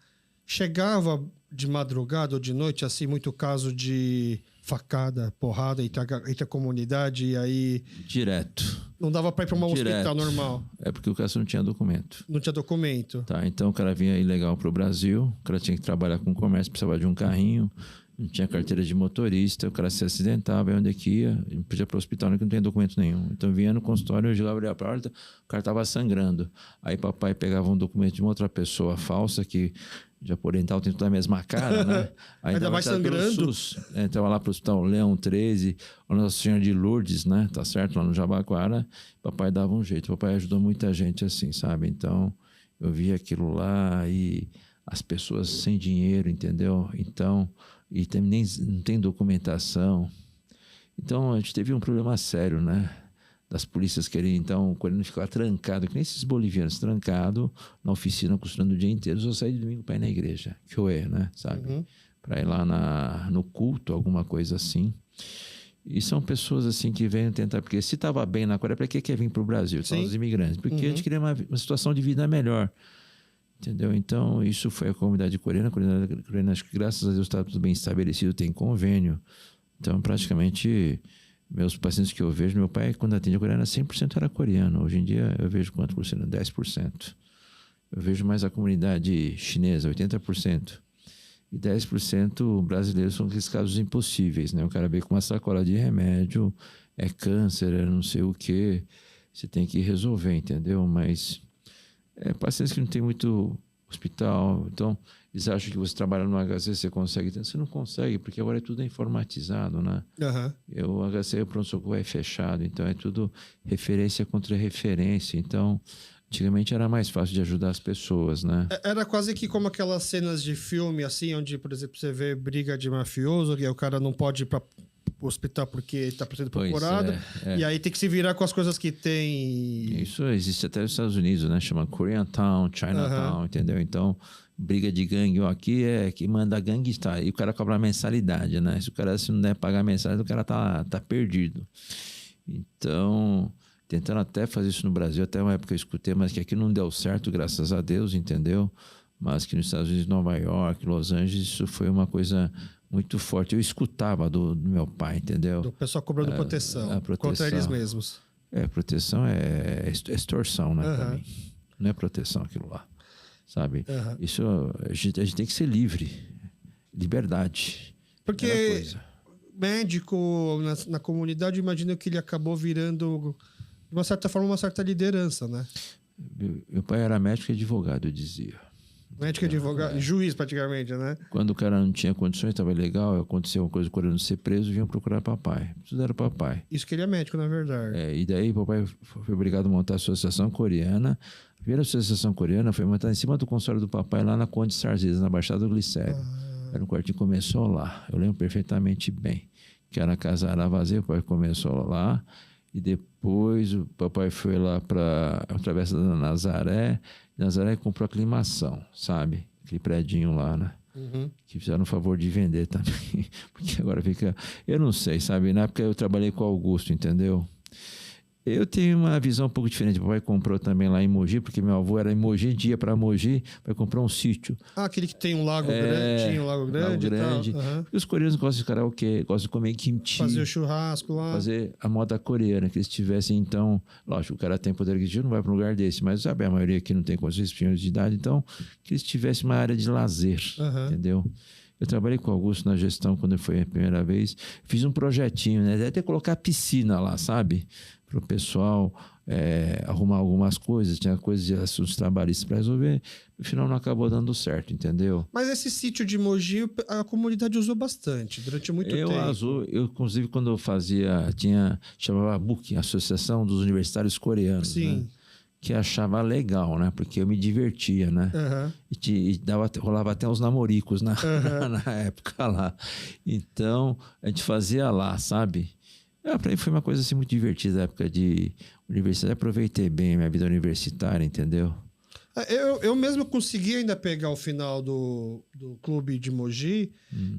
chegava de madrugada ou de noite, assim, muito caso de facada, porrada entre a comunidade e aí... Direto. Não dava para ir para um hospital normal. É porque o cara não tinha documento. Não tinha documento. Tá, então o cara vinha ilegal para o Brasil, o cara tinha que trabalhar com comércio, precisava de um carrinho, não tinha carteira de motorista, o cara se acidentava, onde é que ia, não podia ir para o hospital, que não tinha documento nenhum. Então vinha no consultório, eu abria a porta, o cara estava sangrando. Aí papai pegava um documento de uma outra pessoa falsa, que já por oriental tem tudo a mesma cara, né? Aí ainda mais sangrando. Entrava lá para o hospital Leão 13, ou Nossa Senhora de Lourdes, né? Tá certo? Lá no Jabaquara, papai dava um jeito. Papai ajudou muita gente assim, sabe? Então eu via aquilo lá e as pessoas sem dinheiro, entendeu? Então... e também não tem documentação. Então, a gente teve um problema sério, né? Das polícias querem, então, quando ele ficava trancado, que nem esses bolivianos, trancado na oficina, costurando o dia inteiro, só saí de domingo para ir na igreja, que eu né? Sabe? Para ir lá no culto, alguma coisa assim. E são pessoas, assim, que vêm tentar, porque se estava bem na Coreia, para que quer vir para o Brasil? São os imigrantes. Porque a gente queria uma situação de vida melhor. Entendeu? Então, isso foi a comunidade coreana. A coreana, acho que graças a Deus está tudo bem estabelecido, tem convênio. Então, praticamente, meus pacientes que eu vejo, meu pai, quando atende a coreana, 100% era coreano. Hoje em dia, eu vejo quanto por cento? 10%. Eu vejo mais a comunidade chinesa, 80%. E 10% brasileiros são aqueles casos impossíveis, né? O cara veio com uma sacola de remédio, é câncer, é não sei o quê. Você tem que resolver, entendeu? Mas... pacientes que não tem muito hospital, então eles acham que você trabalha no HC, você consegue, você não consegue, porque agora tudo é informatizado, né? O HC, o pronto-socorro é fechado, então é tudo referência contra referência, então antigamente era mais fácil de ajudar as pessoas, né? Era quase que como aquelas cenas de filme, assim, onde, por exemplo, você vê briga de mafioso, e o cara não pode ir para o hospital porque está sendo procurado. E aí tem que se virar com as coisas que tem. Isso existe até nos Estados Unidos, né? Chama Koreatown, Chinatown, entendeu? Então, briga de gangue, aqui é que manda a gangue estar. E o cara cobra a mensalidade, né? Se o cara não der pagar a mensalidade, o cara tá perdido. Então, tentando até fazer isso no Brasil, até uma época eu escutei, mas que aqui não deu certo, graças a Deus, entendeu? Mas que nos Estados Unidos, Nova York, Los Angeles, isso foi uma coisa muito forte. Eu escutava do meu pai, entendeu? Do pessoal cobrando proteção, proteção contra eles mesmos. Proteção é extorsão, né? Pra mim. Não é proteção aquilo lá, sabe? Isso, a gente tem que ser livre. Liberdade. Porque médico na comunidade, imagino que ele acabou virando, de uma certa forma, uma certa liderança, né? Meu pai era médico e advogado, eu dizia. Médico, advogado, juiz praticamente, né? Quando o cara não tinha condições, estava legal, aconteceu uma coisa, o coreano ser preso, vinham procurar papai. Tudo era papai. Isso que ele é médico, na verdade. E daí papai foi obrigado a montar a Associação Coreana. A primeira Associação Coreana foi montada em cima do consultório do papai, lá na Conde Sarzeda, na Baixada do Glicério. Era um quartinho, começou lá. Eu lembro perfeitamente bem. Que era a casa era vazia, o papai começou lá. E depois o papai foi lá para a Travessa da Nazaré. Nazaré comprou aclimação, sabe? Aquele predinho lá, né? Uhum. Que fizeram o favor de vender também. Porque agora fica... Eu não sei, sabe? Na época eu trabalhei com o Augusto, entendeu? Eu tenho uma visão um pouco diferente. O papai comprou também lá em Mogi, porque meu avô era em Mogi, dia para Mogi, vai comprar um sítio. Ah, aquele que tem um lago grande, tinha um lago grande. Lago grande. E tal. Uhum. E os coreanos gostam de karaokê, gostam de comer kimchi. Fazer o churrasco lá. Fazer a moda coreana, que eles tivessem, então... Lógico, o cara tem poder aquisitivo, não vai para um lugar desse, mas sabe, a maioria aqui não tem condições de idade, então que eles tivessem uma área de lazer, entendeu? Eu trabalhei com o Augusto na gestão quando foi a primeira vez. Fiz um projetinho, né? Até colocar piscina lá, sabe? Para o pessoal arrumar algumas coisas. Tinha coisas de assuntos trabalhistas para resolver. No final não acabou dando certo, entendeu? Mas esse sítio de Mogi, a comunidade usou bastante, durante muito tempo. Eu, inclusive, quando eu fazia... chamava BUC, Associação dos Universitários Coreanos. Sim. Né? Que achava legal, né? Porque eu me divertia, né? E rolava até uns namoricos na época lá. Então, a gente fazia lá, sabe? Para mim foi uma coisa assim muito divertida, a época de universidade. Aproveitei bem a minha vida universitária, entendeu? Eu mesmo consegui ainda pegar o final do clube de Mogi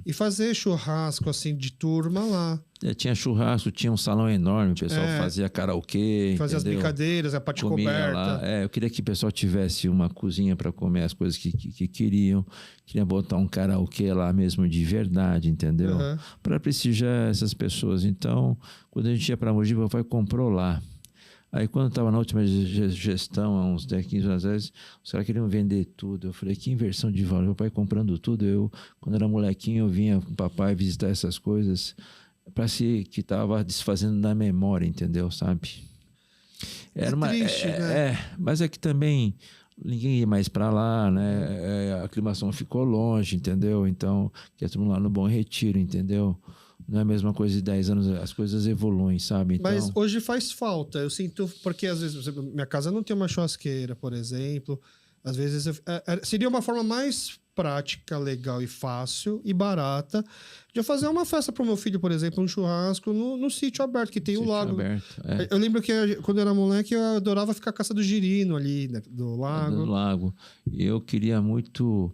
e fazer churrasco assim de turma lá. Tinha churrasco, tinha um salão enorme, o pessoal fazia karaokê, fazia as brincadeiras, a parte coberta. Lá. Eu queria que o pessoal tivesse uma cozinha para comer as coisas que queriam. Queria botar um karaokê lá mesmo de verdade, entendeu? Para prestigiar essas pessoas. Então, quando a gente ia para Mogi, o papai comprou lá. Aí quando eu estava na última gestão, há uns 10, 15 anos atrás, os caras queriam vender tudo. Eu falei, que inversão de valor. Meu pai comprando tudo. Eu, quando era molequinho, eu vinha com o papai visitar essas coisas para si que estava desfazendo da memória, entendeu? Sabe? Era triste, né? Mas é que também ninguém ia mais para lá, né? A aclimação ficou longe, entendeu? Então, que é tudo lá no Bom Retiro, entendeu? Não é a mesma coisa de 10 anos, as coisas evoluem, sabe? Então... Mas hoje faz falta, eu sinto, porque às vezes minha casa não tem uma churrasqueira, por exemplo. Às vezes seria uma forma mais prática, legal e fácil e barata de eu fazer uma festa para o meu filho, por exemplo, um churrasco no sítio aberto, que tem o lago. Aberto, Eu lembro que quando eu era moleque eu adorava ficar caça do girino ali, né, do lago. Do lago. Eu queria muito...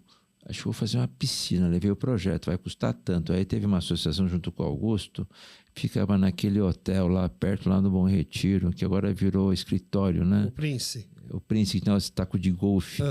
Acho que vou fazer uma piscina, levei o projeto, vai custar tanto. Aí teve uma associação junto com o Augusto, ficava naquele hotel lá perto, lá no Bom Retiro, que agora virou escritório, né? O Prince. O Prince, que tem esse taco de golfe.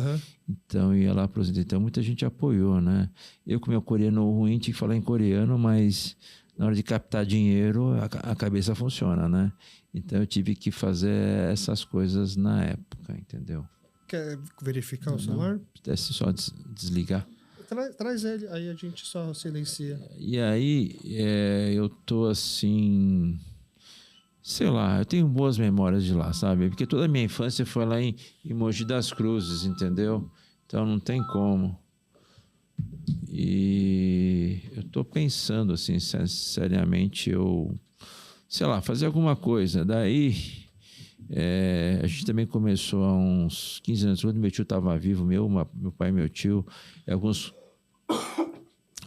Então ia lá para os... Então muita gente apoiou, né? Eu com meu coreano ruim tinha que falar em coreano, mas na hora de captar dinheiro a cabeça funciona, né? Então eu tive que fazer essas coisas na época, entendeu? Quer verificar o celular? Pudesse só desligar. Traz ele, aí a gente só silencia. E aí, eu tô assim... Sei lá, eu tenho boas memórias de lá, sabe? Porque toda a minha infância foi lá em Mogi das Cruzes, entendeu? Então não tem como. E eu tô pensando, assim, seriamente, sei lá, fazer alguma coisa. Daí... a gente também começou há uns 15 anos, quando meu tio estava vivo, meu pai e meu tio, a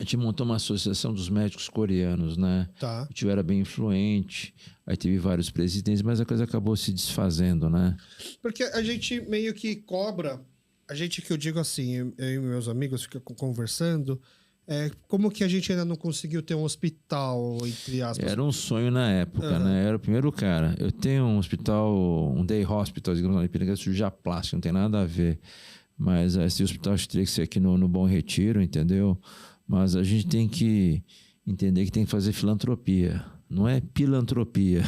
gente montou uma associação dos médicos coreanos, né? Tá. O tio era bem influente, aí teve vários presidentes, mas a coisa acabou se desfazendo, né? Porque a gente meio que cobra, a gente que eu digo assim, eu e meus amigos ficam conversando, como que a gente ainda não conseguiu ter um hospital, entre aspas? Era um sonho na época, né? Era o primeiro cara. Eu tenho um hospital, um day hospital, digamos, na Ipiranga, cirurgia plástica, não tem nada a ver. Mas esse hospital teria que ser aqui no Bom Retiro, entendeu? Mas a gente tem que entender que tem que fazer filantropia. Não é pilantropia,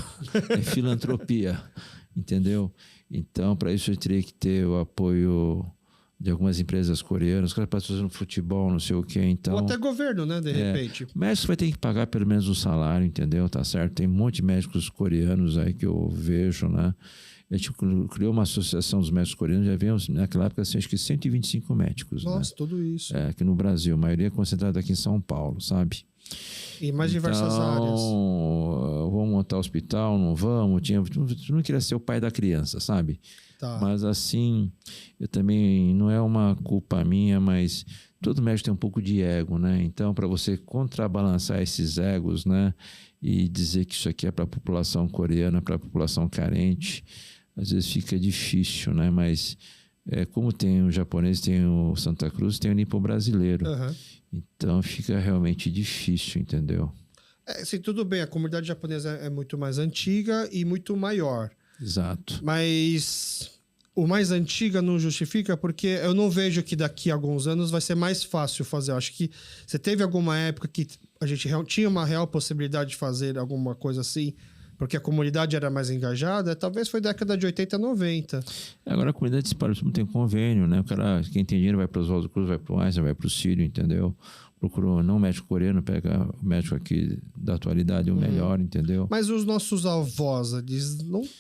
é filantropia, entendeu? Então, para isso, eu teria que ter o apoio de algumas empresas coreanas, os caras patrocinam futebol, não sei o quê, então... Ou até governo, né, de repente. O médico vai ter que pagar pelo menos o salário, entendeu? Tá certo? Tem um monte de médicos coreanos aí que eu vejo, né? A gente criou uma associação dos médicos coreanos, já havia, naquela época, assim, acho que 125 médicos. Nossa, né? tudo isso. Aqui no Brasil, a maioria concentrada aqui em São Paulo, sabe? E mais diversas áreas. Vamos montar hospital, não vamos? Tu não queria ser o pai da criança, sabe? Tá. Mas assim, eu também, não é uma culpa minha, mas todo médico tem um pouco de ego, né? Então, para você contrabalançar esses egos, né? E dizer que isso aqui é para a população coreana, para a população carente, às vezes fica difícil, né? Mas como tem o japonês, tem o Santa Cruz, tem o nipo brasileiro. Uhum. Então fica realmente difícil, entendeu? Sim, tudo bem, a comunidade japonesa é muito mais antiga e muito maior. Exato. Mas o mais antiga não justifica, porque eu não vejo que daqui a alguns anos vai ser mais fácil fazer. Eu acho que você teve alguma época que a gente tinha uma real possibilidade de fazer alguma coisa assim, porque a comunidade era mais engajada, talvez foi década de 80, 90. Agora a comunidade se espalha, não tem convênio, né? O cara, quem tem dinheiro vai para o Oswaldo Cruz, vai para o Einstein, vai para o Sírio, entendeu? Procurou não médico coreano, pega o médico aqui da atualidade, o melhor, entendeu? Mas os nossos avós, eles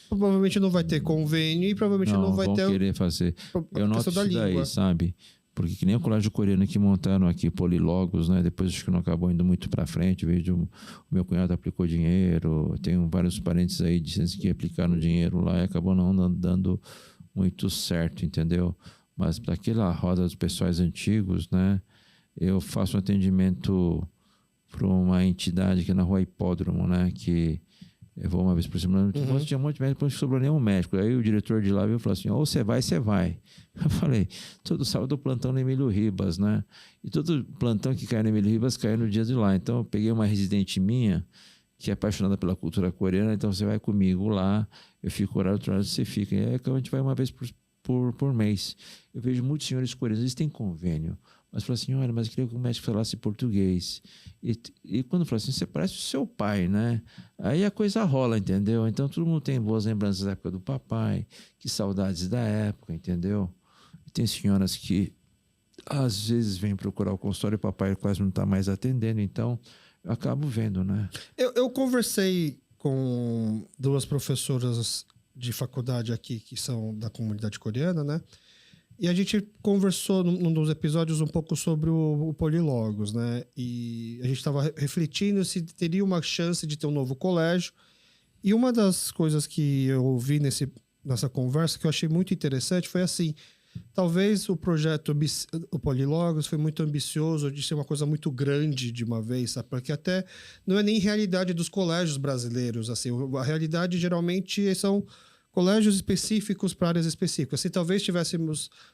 provavelmente não vai ter convênio e provavelmente não vai vão ter... querer fazer. Eu noto questão da isso daí, língua. sabe? Porque que nem o colégio coreano que montaram aqui, Polilogos, né? Depois acho que não acabou indo muito para frente. Vejo o meu cunhado aplicou dinheiro, tenho vários parentes aí que aplicaram dinheiro lá e acabou não dando muito certo, entendeu? Mas para aquela roda dos pessoais antigos, né? Eu faço um atendimento para uma entidade aqui na Rua Hipódromo, né? Que eu vou uma vez por semana. Tinha um monte de médico, não sobrou nenhum médico. Aí o diretor de lá veio e falou assim: ou você vai, você vai. Eu falei: todo sábado eu plantão no Emílio Ribas, né? E todo plantão que cai no Emílio Ribas cai no dia de lá. Então eu peguei uma residente minha que é apaixonada pela cultura coreana. Então você vai comigo lá, eu fico horário, outro horário você fica. E aí a gente vai uma vez por mês. Eu vejo muitos senhores coreanos, eles têm convênio. Mas falou assim: olha, mas eu queria que o médico falasse português. E quando falou assim, você parece o seu pai, né? Aí a coisa rola, entendeu? Então todo mundo tem boas lembranças da época do papai, que saudades da época, entendeu? E tem senhoras que às vezes vêm procurar o consultório e o papai quase não está mais atendendo, então eu acabo vendo, né? Eu conversei com duas professoras de faculdade aqui que são da comunidade coreana, né? E a gente conversou num dos episódios um pouco sobre o Polilogos, né? E a gente estava refletindo se teria uma chance de ter um novo colégio. E uma das coisas que eu ouvi nessa conversa que eu achei muito interessante foi assim: talvez o projeto o Polilogos foi muito ambicioso de ser uma coisa muito grande de uma vez, sabe? Porque até não é nem realidade dos colégios brasileiros, assim. A realidade geralmente são colégios específicos para áreas específicas. Se talvez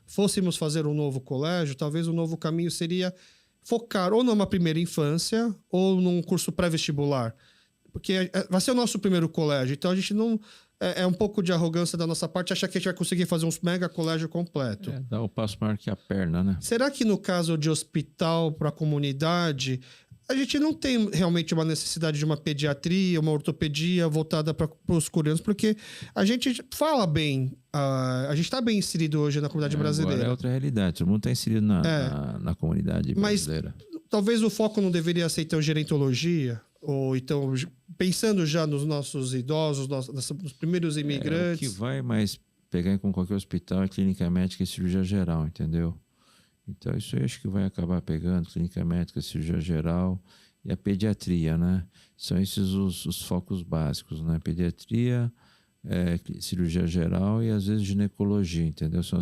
fôssemos fazer um novo colégio, talvez o novo caminho seria focar ou numa primeira infância ou num curso pré-vestibular. Porque vai ser o nosso primeiro colégio, então a gente não... É um pouco de arrogância da nossa parte achar que a gente vai conseguir fazer um mega colégio completo. Dá o passo maior que a perna, né? Será que no caso de hospital para a comunidade, a gente não tem realmente uma necessidade de uma pediatria, uma ortopedia voltada para os coreanos? Porque a gente fala bem, a gente está bem inserido hoje na comunidade brasileira. Agora é outra realidade, todo mundo está inserido na comunidade brasileira. Mas talvez o foco não deveria ser então gerontologia, ou então pensando já nos nossos idosos, nos primeiros imigrantes. O que vai mais pegar com qualquer hospital é clínica médica e cirurgia geral, entendeu? Então isso aí acho que vai acabar pegando clínica médica, cirurgia geral e a pediatria, né? São esses os focos básicos, né? Pediatria, cirurgia geral e às vezes ginecologia, entendeu? São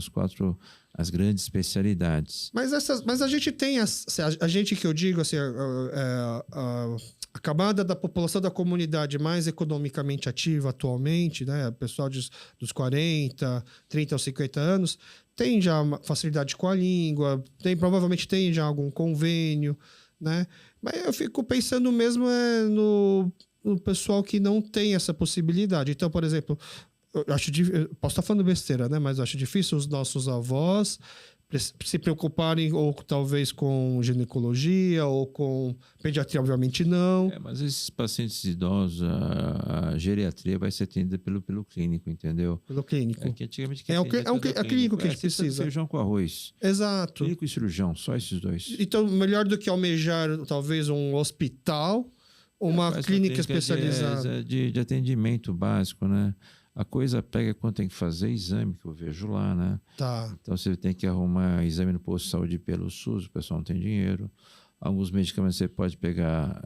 as grandes especialidades. Mas a gente tem, a gente que eu digo, assim, a camada da população da comunidade mais economicamente ativa atualmente, né? O pessoal dos 40, 30 aos 50 anos, tem já uma facilidade com a língua, provavelmente tem já algum convênio, né? Mas eu fico pensando mesmo no pessoal que não tem essa possibilidade. Então, por exemplo, eu posso estar falando besteira, né? Mas eu acho difícil os nossos avós se preocuparem ou talvez com ginecologia ou com pediatria, obviamente não. Mas esses pacientes idosos, a geriatria vai ser atendida pelo clínico, entendeu? Pelo clínico. Que antigamente é clínico que a gente precisa. Feijão com arroz. Exato. Clínico e cirurgião, só esses dois. Então, melhor do que almejar talvez um hospital, uma clínica especializada. De atendimento básico, né? A coisa pega quando tem que fazer exame, que eu vejo lá, né? Tá. Então você tem que arrumar exame no posto de saúde pelo SUS, o pessoal não tem dinheiro. Alguns medicamentos você pode pegar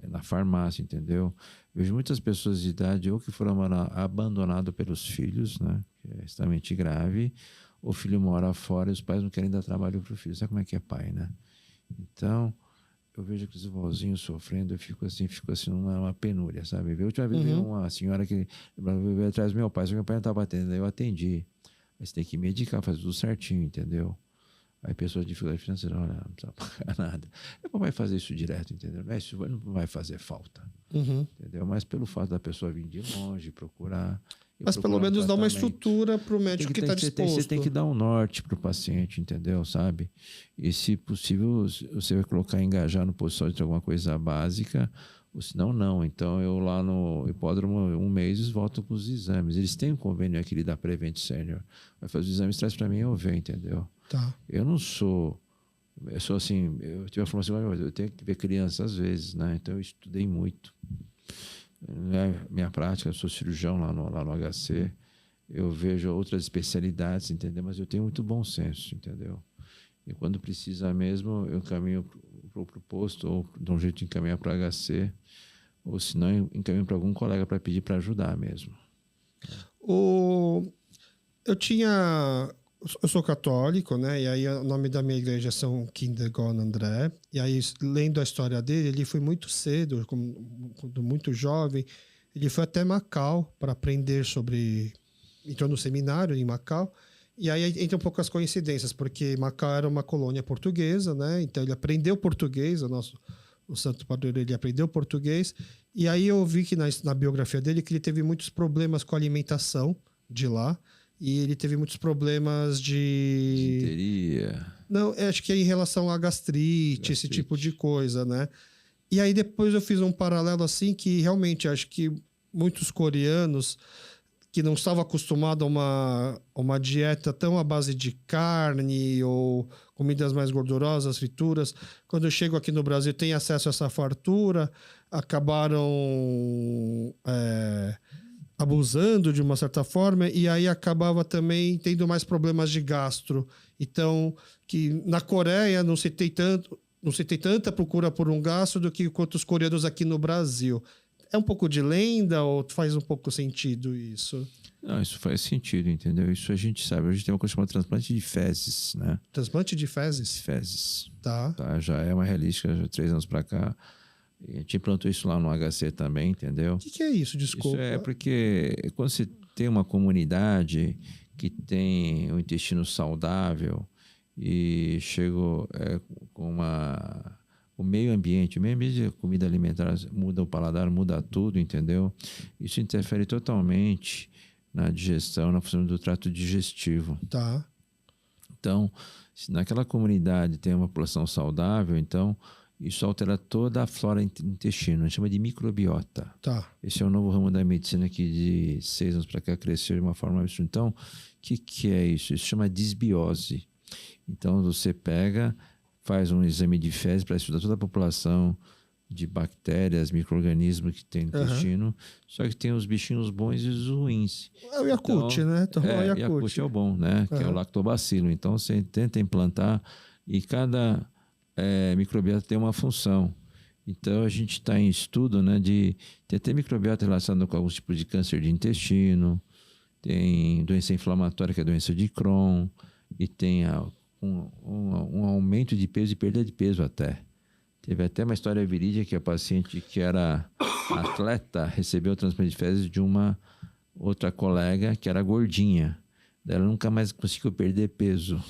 na farmácia, entendeu? Eu vejo muitas pessoas de idade ou que foram abandonadas pelos filhos, né? Que é extremamente grave. O filho mora fora e os pais não querem dar trabalho para o filho. Sabe como é que é pai, né? Então, eu vejo aqueles vozinhos sofrendo, eu fico assim uma penúria, sabe? A última vez veio uma senhora que veio atrás do meu pai, só que meu pai não estava atendendo, aí eu atendi. Aí você tem que medicar, fazer tudo certinho, entendeu? Aí pessoas de dificuldade financeira, olha, não precisa pagar nada. É para vai fazer isso direto, entendeu? Isso não vai fazer falta, entendeu? Mas pelo fato da pessoa vir de longe, procurar... Mas pelo menos dá uma estrutura para o médico que está disposto. Você tem que dar um norte para o paciente, entendeu? Sabe? E se possível, você vai colocar, engajar no posto de saúde de alguma coisa básica, ou senão não. Então eu lá no hipódromo, um mês, eles voltam com os exames. Eles têm um convênio aquele da Prevent Senior. Vai fazer os exames, traz para mim e eu venho, entendeu? Tá. Eu não sou... Eu sou assim, eu tive a formação, eu tenho que ver crianças às vezes, né? Então eu estudei muito. Minha prática, eu sou cirurgião lá no HC, eu vejo outras especialidades, entendeu? Mas eu tenho muito bom senso, entendeu? E quando precisa mesmo, eu encaminho para o posto, ou de um jeito de encaminhar para o HC, ou se não, encaminho para algum colega para pedir para ajudar mesmo. Eu sou católico, né? E aí o nome da minha igreja é São Quindegon André. E aí, lendo a história dele, ele foi muito cedo, quando muito jovem, ele foi até Macau para aprender sobre... Entrou no seminário em Macau. E aí entra um pouco as coincidências, porque Macau era uma colônia portuguesa, né? Então ele aprendeu português, o Santo Padroeiro, ele aprendeu português. E aí eu vi que na biografia dele que ele teve muitos problemas com a alimentação de lá. E ele teve muitos problemas de... Disenteria. Não, acho que é em relação à gastrite, esse tipo de coisa, né? E aí depois eu fiz um paralelo assim que realmente acho que muitos coreanos que não estavam acostumados a uma dieta tão à base de carne ou comidas mais gordurosas, frituras, quando eu chego aqui no Brasil têm acesso a essa fartura, acabaram... abusando de uma certa forma, e aí acabava também tendo mais problemas de gastro. Então, que na Coreia não se tem tanta procura por um gastro do que quanto os coreanos aqui no Brasil. É um pouco de lenda ou faz um pouco sentido isso? Não, isso faz sentido, entendeu? Isso a gente sabe. A gente tem uma coisa chamada transplante de fezes, né? Transplante de fezes? Fezes. Tá. Já é uma realística, já 3 anos para cá. A gente implantou isso lá no HC também, entendeu? O que é isso? Desculpa. Isso é porque quando você tem uma comunidade que tem um intestino saudável e chega com o meio ambiente de comida alimentar muda o paladar, muda tudo, entendeu? Isso interfere totalmente na digestão, na função do trato digestivo. Tá. Então, se naquela comunidade tem uma população saudável, então... Isso altera toda a flora intestina, a gente chama de microbiota. Tá. Esse é o novo ramo da medicina que de 6 anos para cá cresceu de uma forma absurda. Então, o que é isso? Isso chama disbiose. Então, você pega, faz um exame de fezes para estudar toda a população de bactérias, micro-organismos que tem no intestino, só que tem os bichinhos bons e os ruins. É o Yakult, né? O Yakult é o bom, né? Que é o lactobacilo. Então, você tenta implantar e cada... microbiota tem uma função. Então, a gente está em estudo, né, de ter microbiota relacionada com alguns tipos de câncer de intestino, tem doença inflamatória, que é a doença de Crohn, e tem um aumento de peso e perda de peso até. Teve até uma história verídica que a paciente que era atleta recebeu o transplante de fezes de uma outra colega que era gordinha. Ela nunca mais conseguiu perder peso.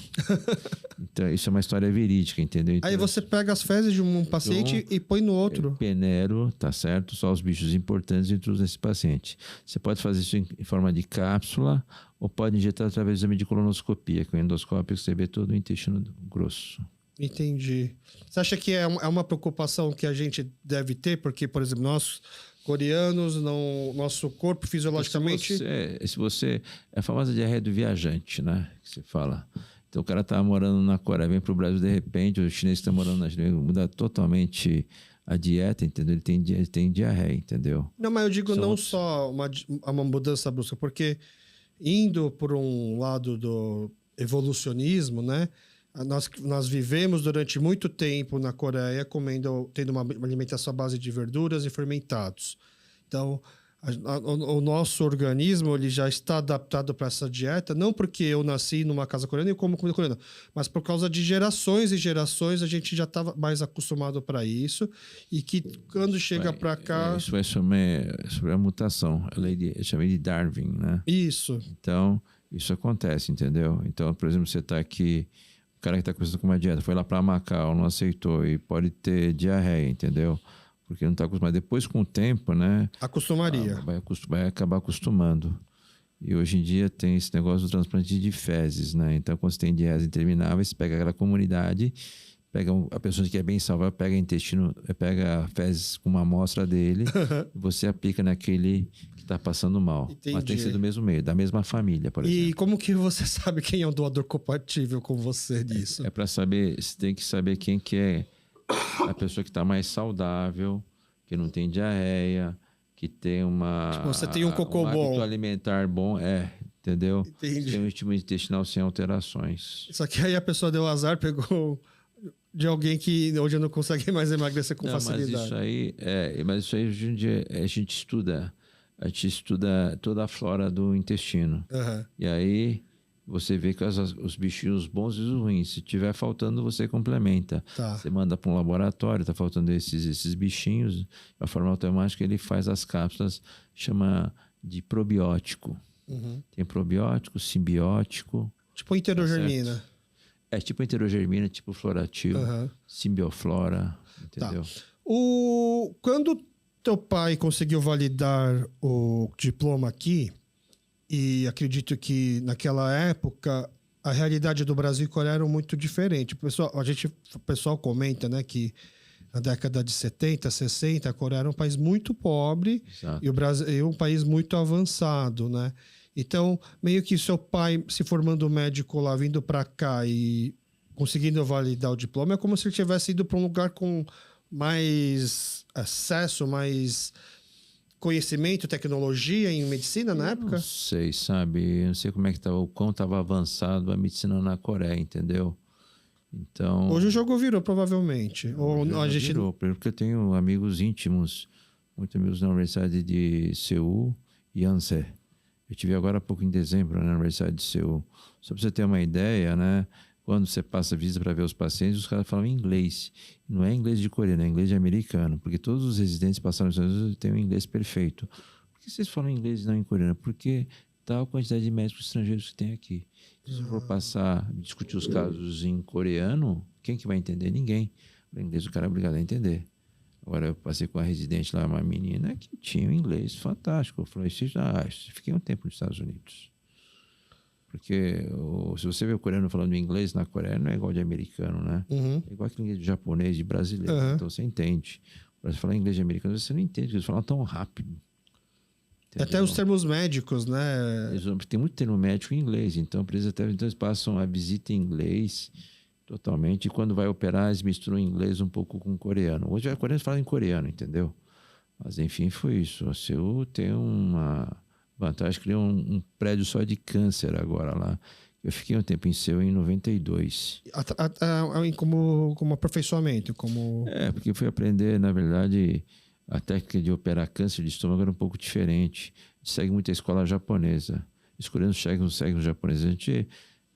Então, isso é uma história verídica, entendeu? Então, aí você pega as fezes de um paciente e põe no outro. Peneiro, tá certo? Só os bichos importantes introduzem esse paciente. Você pode fazer isso em forma de cápsula ou pode injetar através do exame de colonoscopia, que é o endoscópio que você vê todo o intestino grosso. Entendi. Você acha que é uma preocupação que a gente deve ter? Porque, por exemplo, nós... coreanos, nosso corpo fisiologicamente... Se você é a famosa diarreia do viajante, né? Que você fala. Então o cara tá morando na Coreia, vem para o Brasil de repente, o chinês que está morando na China, muda totalmente a dieta, entendeu? Ele tem diarreia, entendeu? Não, mas eu digo São não outros- só uma mudança brusca, porque indo por um lado do evolucionismo, né? Nós vivemos durante muito tempo na Coreia tendo uma alimentação à base de verduras e fermentados. Então, o nosso organismo ele já está adaptado para essa dieta, não porque eu nasci numa casa coreana e como comida coreana, mas por causa de gerações e gerações a gente já estava mais acostumado para isso e que quando chega para cá... Isso é sobre a mutação. Eu chamei de Darwin, né? Isso. Então, isso acontece, entendeu? Então, por exemplo, você está aqui, o cara que está começando com uma dieta foi lá para Macau, não aceitou e pode ter diarreia, entendeu? Porque não está acostumado. Depois, com o tempo, né? Acostumaria. Vai acabar acostumando. E hoje em dia tem esse negócio do transplante de fezes, né? Então, quando você tem dieta interminável, você pega aquela comunidade, pega a pessoa que é bem saudável, pega intestino, pega fezes com uma amostra dele, e você aplica naquele que está passando mal. Entendi. Mas tem que ser do mesmo meio, da mesma família, por exemplo. E como que você sabe quem é um doador compatível com você disso? É para saber, você tem que saber quem que é a pessoa que está mais saudável, que não tem diarreia, que tem Tipo, você tem um cocô hábito bom. alimentar bom, entendeu? Entendi. Tem um ritmo intestinal sem alterações. Só que aí a pessoa deu azar, pegou de alguém que hoje não consegue mais emagrecer com facilidade. Mas isso aí hoje em dia a gente estuda toda a flora do intestino. Aham. E aí você vê que os bichinhos bons e os ruins. Se tiver faltando, você complementa. Tá. Você manda para um laboratório, está faltando esses bichinhos. A forma automática ele faz as cápsulas, chama de probiótico. Uhum. Tem probiótico, simbiótico. Tipo enterogermina. É tipo enterogermina, tipo floratil, Aham. simbioflora, entendeu? Quando teu pai conseguiu validar o diploma aqui, e acredito que naquela época a realidade do Brasil e Coreia era muito diferente. O pessoal comenta, né, que na década de 70, 60, a Coreia era um país muito pobre. Exato. E o Brasil um país muito avançado, né? Então, meio que seu pai se formando médico lá, vindo para cá e conseguindo validar o diploma, é como se ele tivesse ido para um lugar com mais acesso, mais conhecimento, tecnologia em medicina na época? Não sei, sabe? Eu não sei como é que o quão estava avançado a medicina na Coreia, entendeu? Então... Hoje o jogo virou, provavelmente. Ou Hoje a gente... virou, porque eu tenho amigos íntimos, muitos amigos na Universidade de Seul e Yonsei. Eu tive agora há pouco em dezembro na Universidade de Seul. Só para você ter uma ideia, né? Quando você passa visita para ver os pacientes, os caras falam inglês. Não é inglês de coreano, é inglês de americano. Porque todos os residentes passaram nos Estados Unidos têm um inglês perfeito. Por que vocês falam inglês e não em coreano? Porque tal quantidade de médicos estrangeiros que tem aqui. Se for discutir os casos em coreano, quem que vai entender? Ninguém. O inglês o cara é obrigado a entender. Agora eu passei com uma residente lá, uma menina que tinha um inglês fantástico. Eu falei, fiquei um tempo nos Estados Unidos. Porque se você vê o coreano falando inglês na Coreia, não é igual de americano, né? Uhum. É igual que inglês de japonês, de brasileiro. Uhum. Então você entende. Para falar inglês de americano, você não entende, porque eles falam tão rápido. Entendeu? Até os termos médicos, né? Tem muito termo médico em inglês, então eles passam a visita em inglês totalmente. E quando vai operar, eles misturam inglês um pouco com coreano. Hoje, os coreanos falam em coreano, entendeu? Mas, enfim, foi isso. A Seul tem uma vantagem, criou um prédio só de câncer agora lá. Eu fiquei um tempo em Seul em 92. Como aperfeiçoamento, como... Porque fui aprender, na verdade, a técnica de operar câncer de estômago era um pouco diferente. A gente segue muito a escola japonesa. Os coreanos seguem os japoneses. A gente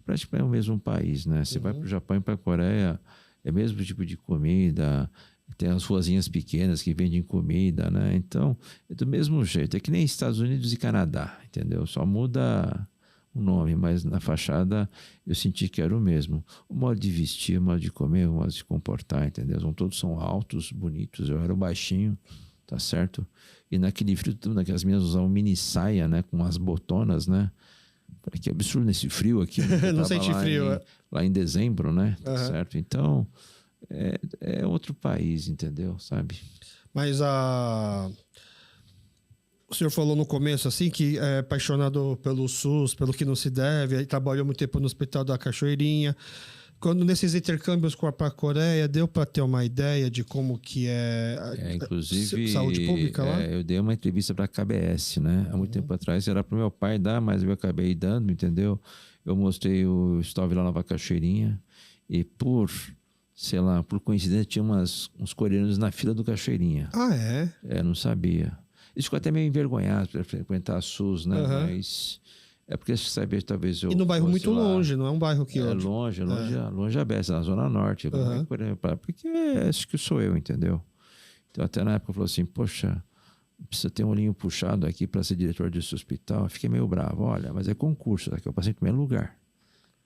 praticamente é o mesmo país, né? Você vai para o Japão e para a Coreia, é o mesmo tipo de comida, tem as ruazinhas pequenas que vendem comida, né? Então, é do mesmo jeito. É que nem Estados Unidos e Canadá, entendeu? Só muda o nome, mas na fachada eu senti que era o mesmo. O modo de vestir, o modo de comer, o modo de se comportar, entendeu? Todos são altos, bonitos. Eu era o baixinho, tá certo? E naquele frio, aquelas meninas usavam mini saia, né? Com as botonas, né? Falei, que absurdo nesse frio aqui. Não sente frio, lá em dezembro, né? Tá Uhum. certo? Então, é outro país, entendeu? Sabe? Mas o senhor falou no começo, assim, que é apaixonado pelo SUS, pelo que não se deve, aí trabalhou muito tempo no Hospital da Cachoeirinha. quando nesses intercâmbios com a Coreia, deu para ter uma ideia de como que é, inclusive, saúde pública lá? Eu dei uma entrevista para a KBS, né? Há muito tempo atrás era para o meu pai dar, mas eu acabei dando, entendeu? Eu mostrei o estava lá na Nova Cachoeirinha e sei lá, por coincidência tinha uns coreanos na fila do Cachoeirinha. Ah, é? Não sabia. Eles ficam até meio envergonhados para frequentar a SUS, né? Mas é porque você sabia, talvez eu. E no bairro muito lá, longe, não é um bairro que longe a beça, na Zona Norte. Porque acho que sou eu, entendeu? Então, até na época, falou assim: poxa, precisa ter um olhinho puxado aqui para ser diretor desse hospital. Eu fiquei meio bravo. Olha, mas é concurso, daqui eu passei em primeiro lugar.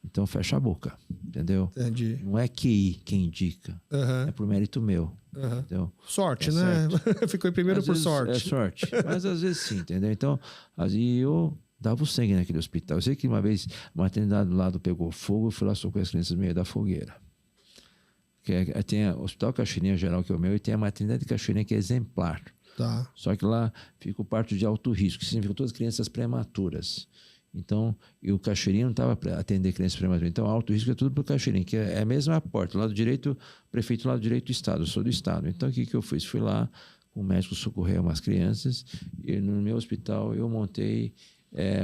Então, fecha a boca, entendeu? Entendi. Não é QI quem indica, é por mérito meu. Entendeu? Sorte, né? Ficou em primeiro por sorte. É sorte, mas às vezes sim, entendeu? Então, aí eu dava o sangue naquele hospital. Eu sei que uma vez a maternidade do lado pegou fogo, eu fui lá socorrer as crianças no meio da fogueira. Tem o Hospital Cachoeirinha Geral, que é o meu, e tem a maternidade de Cachoeirinha, que é exemplar. Tá. Só que lá fica o parto de alto risco, que significa todas as crianças prematuras. Então, e o Cachoeirinha não estava para atender crianças prematuras. Então, alto risco é tudo para o Cachoeirinha, que é a mesma porta. Lado direito, prefeito do lado direito do Estado. Eu sou do Estado. Então, o que eu fiz? Fui lá com o médico socorrer umas crianças. E no meu hospital, eu montei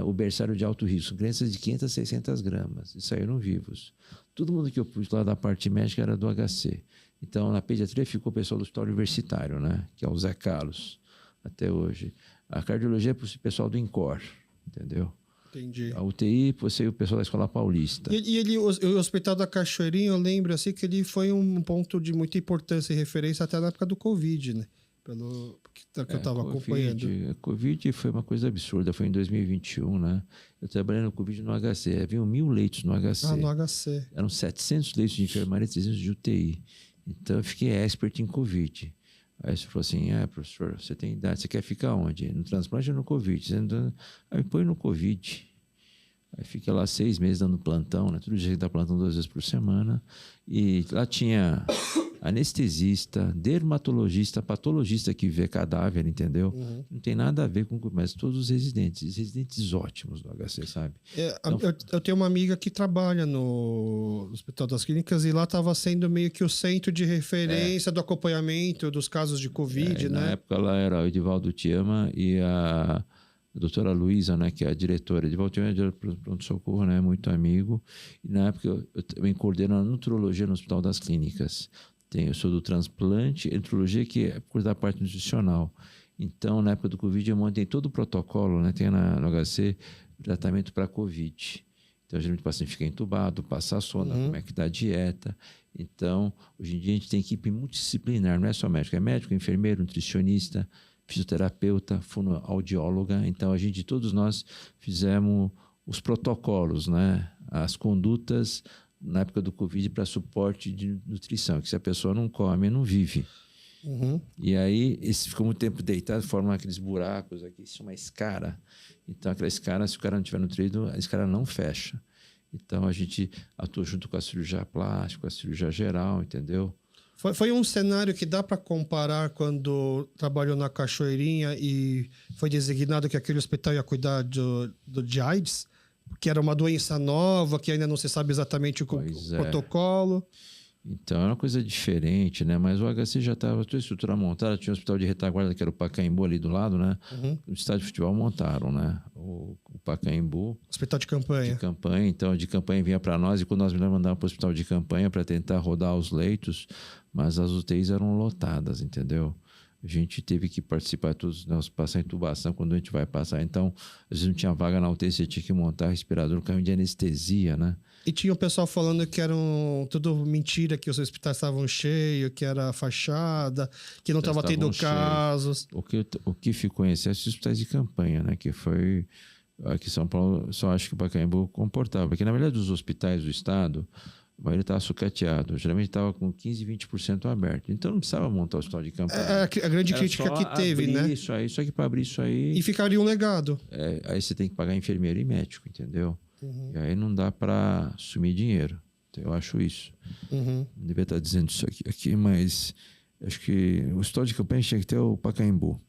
o berçário de alto risco. Crianças de 500 a 600 gramas. E saíram vivos. Todo mundo que eu pus lá da parte médica era do HC. Então, na pediatria ficou o pessoal do Hospital Universitário, né? Que é o Zé Carlos, até hoje. A cardiologia é para o pessoal do INCOR, entendeu? Entendi. A UTI, você e o pessoal da Escola Paulista. E o Hospital da Cachoeirinha, eu lembro assim que ele foi um ponto de muita importância e referência até na época do Covid, né? Pelo que eu estava acompanhando. A Covid foi uma coisa absurda, foi em 2021, né? Eu trabalhei no Covid no HC, havia 1.000 leitos no HC. Ah, no HC. Eram 700 leitos de enfermaria e 300 de UTI. Então eu fiquei expert em Covid. Aí você falou assim, professor, você tem idade, você quer ficar onde? No transplante ou no Covid? Aí me põe no Covid. Aí fica lá 6 meses dando plantão, né? Todo dia que dá plantão 2 vezes por semana. E lá tinha anestesista, dermatologista, patologista que vê cadáver, entendeu? Não tem nada a ver com... Mas todos os residentes ótimos do HC, sabe? Então, eu tenho uma amiga que trabalha no Hospital das Clínicas e lá estava sendo meio que o centro de referência do acompanhamento dos casos de Covid, né? Na época lá era o Edivaldo Tiama e a doutora Luísa, né, que é a diretora. Edivaldo Tiama é diretor do pronto-socorro, né, muito amigo. E na época eu também coordeno a nutrologia no Hospital das Clínicas. Eu sou do transplante, entrologia, que é por da parte nutricional. Então, na época do Covid, eu montei todo o protocolo, né? Tem no HC tratamento para Covid. Então, geralmente o paciente fica entubado, passa a sonda, como é que dá a dieta. Então, hoje em dia a gente tem equipe multidisciplinar, não é só médico, é médico, enfermeiro, nutricionista, fisioterapeuta, fonoaudióloga. Então, todos nós fizemos os protocolos, né? As condutas na época do Covid para suporte de nutrição, que se a pessoa não come, não vive. E aí, esse ficou muito tempo deitado, formam aqueles buracos aqui, isso é uma escara. Então, aquela escara, se o cara não tiver nutrido, a escara não fecha. Então, a gente atua junto com a cirurgia plástica, com a cirurgia geral, entendeu? Foi um cenário que dá para comparar quando trabalhou na Cachoeirinha e foi designado que aquele hospital ia cuidar de AIDS, que era uma doença nova, que ainda não se sabe exatamente o protocolo. Então, é uma coisa diferente, né? Mas o HC já estava toda a estrutura montada. Tinha um hospital de retaguarda, que era o Pacaembu ali do lado, né? O estádio de futebol montaram, né? O Pacaembu. Hospital de campanha. De campanha. Então, de campanha vinha para nós. E quando nós mandávamos para o hospital de campanha para tentar rodar os leitos, mas as UTIs eram lotadas, entendeu? A gente teve que participar todos, nós passar intubação quando a gente vai passar. Então, às vezes não tinha vaga na UTI, você tinha que montar respirador, um caminho de anestesia, né? E tinha o pessoal falando que era tudo mentira, que os hospitais estavam cheios, que era fachada, que não estava tendo casos. O que ficou em excesso os hospitais de campanha, né? Que foi... Aqui em São Paulo, só acho que o Pacaembu comportava. Porque, na verdade, dos hospitais do estado... A maioria estava sucateado. Geralmente estava com 15%, 20% aberto. Então não precisava montar o hospital de campanha. A grande crítica que teve, né? Só que para abrir isso aí... E ficaria um legado. Aí você tem que pagar enfermeiro e médico, entendeu? E aí não dá para sumir dinheiro. Então, eu acho isso. Não devia estar dizendo isso aqui, mas acho que o hospital de campanha tinha que ter o Pacaembu.